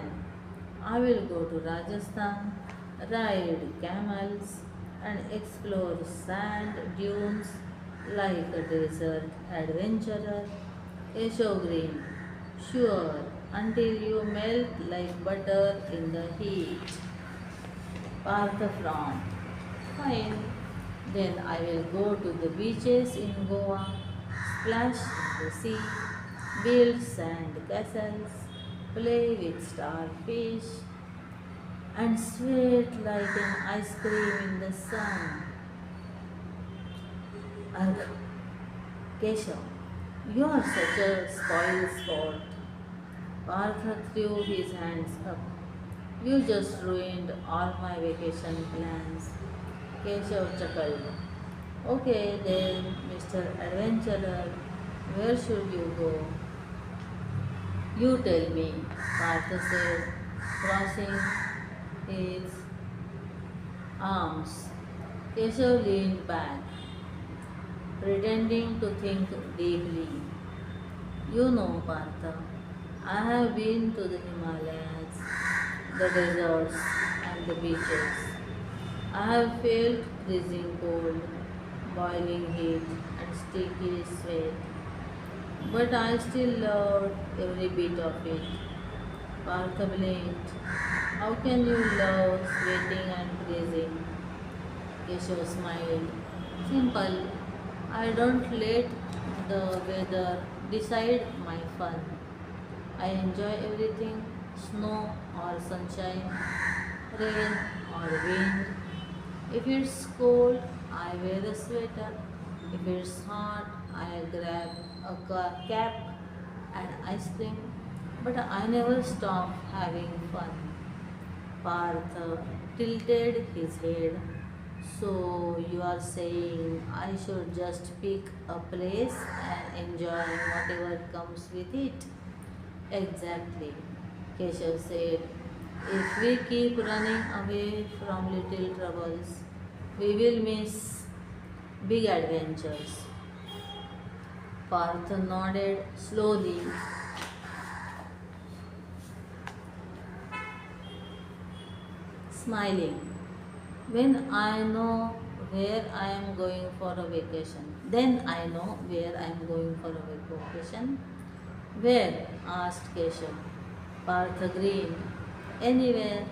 I will go to Rajasthan, ride camels, and explore sand dunes like a desert adventurer. Keshav grinned. Sure, until you melt like butter in the heat. Partha frowned. Fine. Then I will go to the beaches in Goa, splash in the sea, build sand castles, play with starfish, and sweat like an ice cream in the sun. Arg, Keshav, you are such a spoil sport. Partha threw his hands up. You just ruined all my vacation plans. Keshav chuckled. Okay then, Mr. Adventurer, where should you go? You tell me, Partha said, crossing his arms. Keshav leaned back, pretending to think deeply. You know, Partha, I have been to the Himalayas, the deserts, and the beaches. I have felt freezing cold, boiling heat, and sticky sweat. But I still loved every bit of it. Partha blinked. How can you love sweating and freezing? Keshav smiled. Simple. I don't let the weather decide my fun. I enjoy everything, snow or sunshine, rain or wind. If it's cold, I wear a sweater. If it's hot, I grab a cap and ice cream. But I never stop having fun. Partha tilted his head. So you are saying I should just pick a place and enjoy whatever comes with it? Exactly, Keshav said. If we keep running away from little troubles, we will miss big adventures. Partha nodded slowly, smiling. When I know where I am going for a vacation, then I know where I am going for a vacation. Where? Asked Keshav. Partha grinned. Anywhere,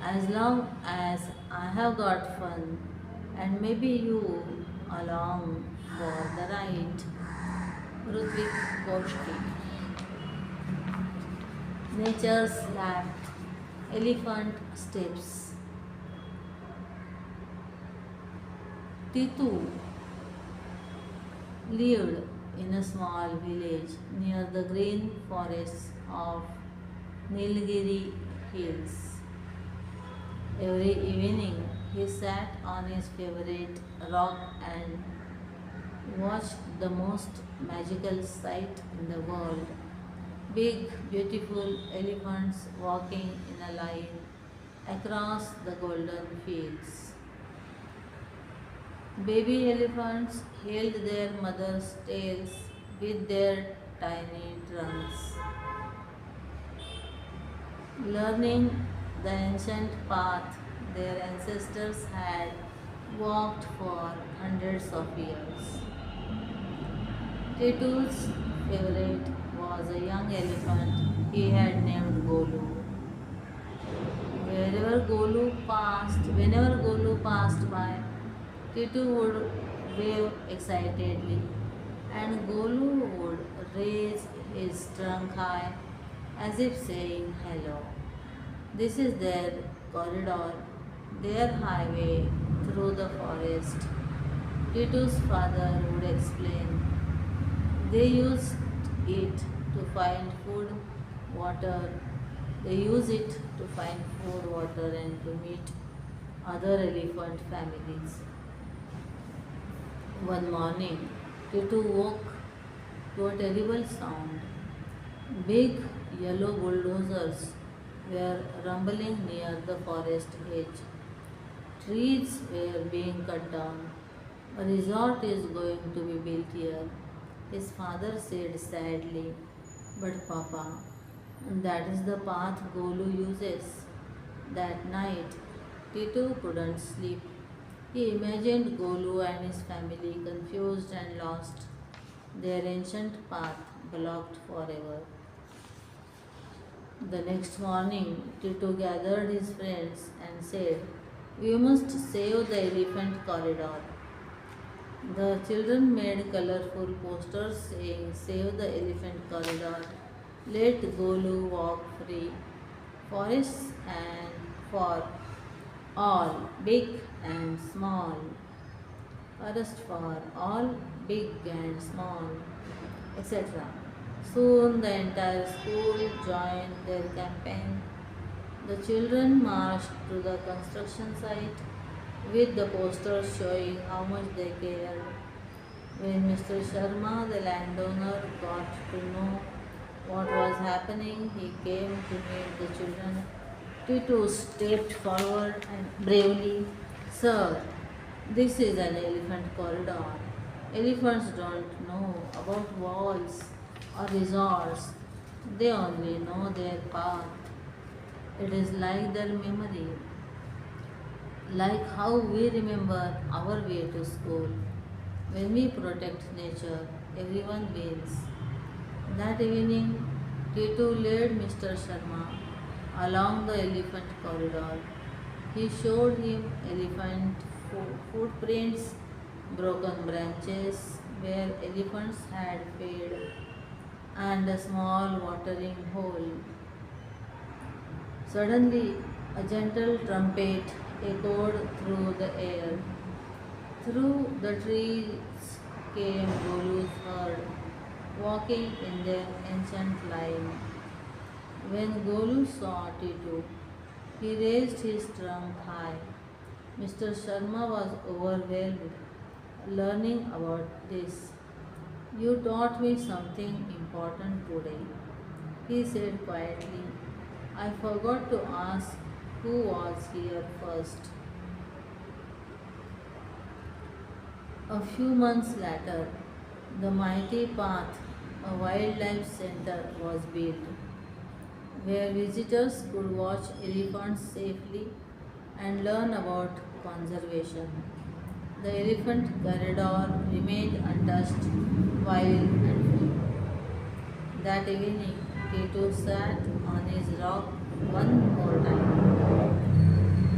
as long as I have got fun and maybe you along for the ride. Rutvik Goshti. Nature's lap, elephant steps. Titu lived in a small village near the green forests of Nilgiri hills. Every evening he sat on his favorite rock and watched the most magical sight in the world. Big, beautiful elephants walking in a line across the golden fields. Baby elephants held their mothers' tails with their tiny trunks, learning the ancient path their ancestors had walked for hundreds of years. Titu's favorite was a young elephant he had named Golu. Whenever Golu passed by, Titu would wave excitedly, and Golu would raise his trunk high as if saying hello. This is their corridor, their highway through the forest. Titu's father would explain. They used it to find food, water. They use it to find food, water, and to meet other elephant families. One morning, Titu woke to a terrible sound. Big yellow bulldozers were rumbling near the forest edge. Trees were being cut down. A resort is going to be built here, his father said sadly. But Papa, that is the path Golu uses. That night, Titu couldn't sleep. He imagined Golu and his family confused and lost, their ancient path blocked forever. The next morning, Titu gathered his friends and said, "We must save the elephant corridor." The children made colorful posters saying, "Save the elephant corridor, let Golu walk free, forests and for all, big and small, forest for all, big and small," etc. Soon the entire school joined their campaign. The children marched to the construction site with the posters showing how much they cared. When Mr. Sharma, the landowner, got to know what was happening, he came to meet the children. Titu stepped forward and bravely, "Sir, this is an elephant corridor. Elephants don't know about walls or resorts. They only know their path. It is like their memory, like how we remember our way to school. When we protect nature, everyone wins." That evening, Titu led Mr. Sharma along the elephant corridor. He showed him elephant footprints, broken branches where elephants had fed, and a small watering hole. Suddenly, a gentle trumpet echoed through the air. Through the trees came Golu's herd, walking in their ancient line. When Golu saw Titu, he raised his trunk high. Mr. Sharma was overwhelmed learning about this. "You taught me something important today," he said quietly. "I forgot to ask who was here first." A few months later, the mighty path, a wildlife center, was built, where visitors could watch elephants safely and learn about conservation. The elephant corridor remained untouched, wild and free. That evening, Tito sat on his rock one more time.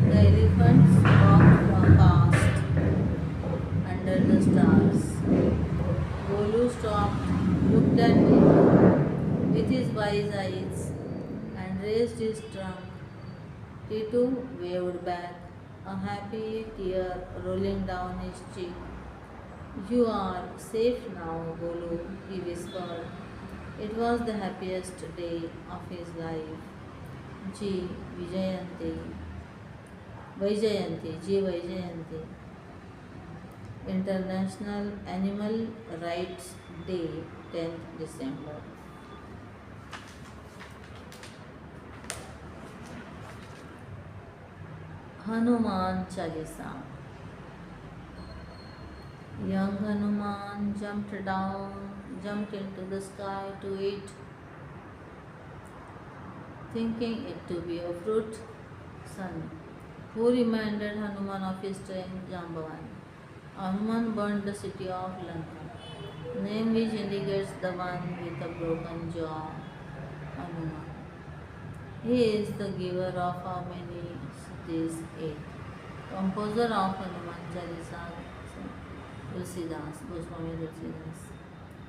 The elephants walked past under the stars. Golu stopped, looked at Tito with his wise eyes, and raised his trunk. Tito waved back, a happy tear rolling down his cheek. "You are safe now, Golu," he whispered. It was the happiest day of his life. G. Vijayanti. G. Vaijayanti. International Animal Rights Day, 10th December. Hanuman Chalisa. Young Hanuman jumped into the sky to eat, thinking it to be a fruit. Sun, who reminded Hanuman of his strength, Jambavan. Hanuman burned the city of Lanka. Name which indicates the one with a broken jaw, Hanuman. He is the giver of how many cities? Eight. Composer of Hanuman Chalisa, Tulsidas, Goswami Tulsidas.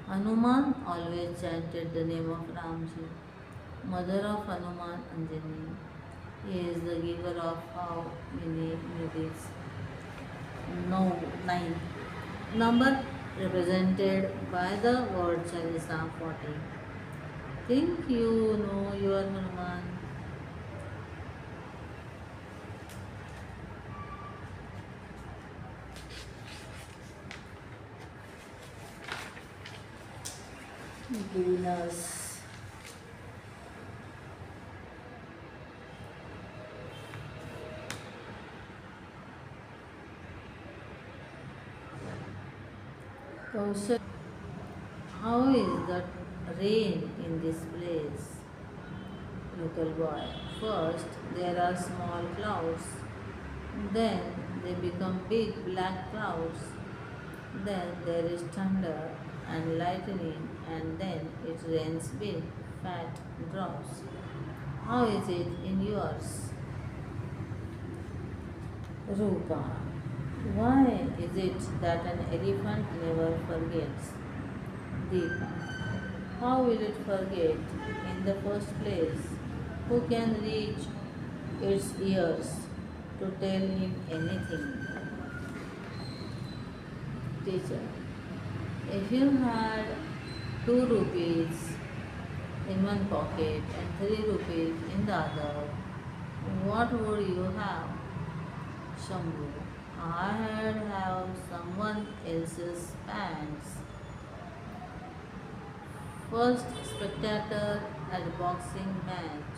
Hanuman always chanted the name of Ramji, mother of Hanuman Anjani. He is the giver of how many midis? No, nine. Number represented by the word Chalisa 40. Think you know your Hanuman. Venus. Kaushal. How is the rain in this place? Local boy. First, there are small clouds. Then they become big black clouds. Then there is thunder and lightning, and then it rains big, fat drops. How is it in yours? Rupa. Why is it that an elephant never forgets? Deepa. How will it forget in the first place? Who can reach its ears to tell him anything? Teacher. If you had 2 rupees in one pocket and 3 rupees in the other, what would you have? Shambhu. I'd have someone else's pants. First spectator at boxing match.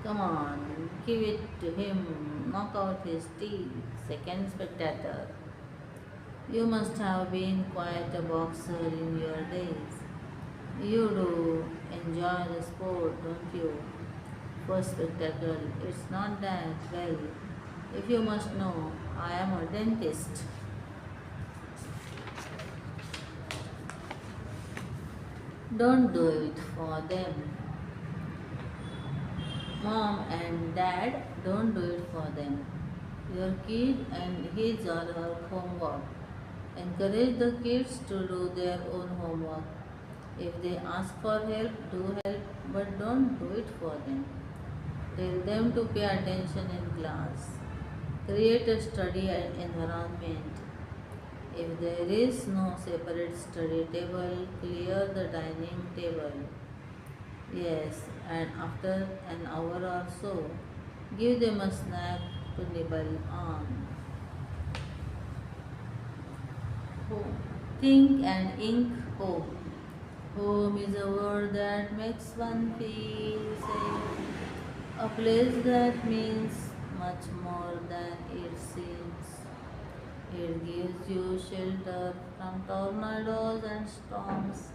Come on, give it to him, knock out his teeth. Second spectator. You must have been quite a boxer in your days. You do enjoy the sport, don't you? First spectacle, it's not that well. If you must know, I am a dentist. Don't do it for them. Mom and dad, don't do it for them. Your kid and his or her homework. Encourage the kids to do their own homework. If they ask for help, do help, but don't do it for them. Tell them to pay attention in class. Create a study environment. If there is no separate study table, clear the dining table. Yes, and after an hour or so, give them a snack to nibble on. Home. Think and ink home. Home is a word that makes one feel safe. A place that means much more than it seems. It gives you shelter from tornadoes and storms.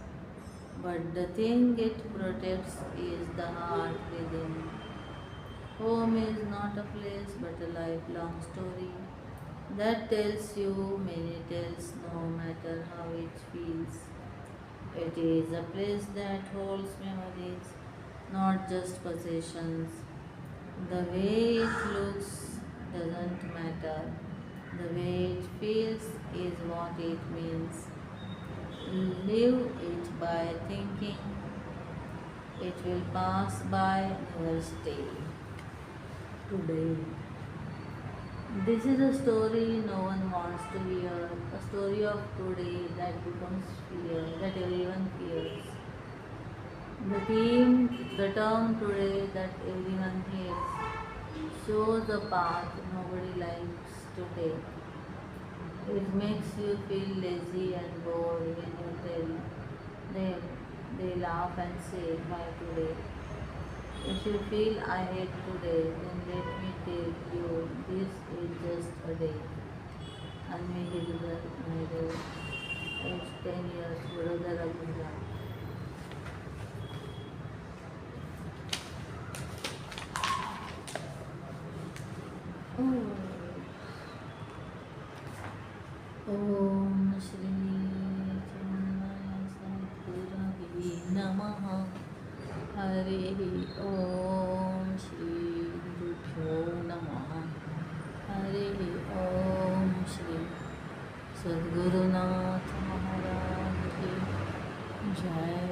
But the thing it protects is the heart within. Home is not a place but a lifelong story that tells you many tales no matter how it feels. It is a place that holds memories, not just possessions. The way it looks doesn't matter. The way it feels is what it means. Live it by thinking it will pass by, never stay. Today. This is a story no one wants to hear, a story of today that becomes fear, that everyone fears. The term today that everyone hates, shows a path nobody likes to take. It makes you feel lazy and bored when you tell them. They laugh and say, why today? If you feel I hate today, then let me tell you this is just a day. Unmanageable, neither. Age 10 years, Vadodara, Gujarat. Om Shri हरिः ॐ श्री गुरुभ्यो नमः। हरिः ॐ श्री सद्गुरुनाथ महाराज की जय।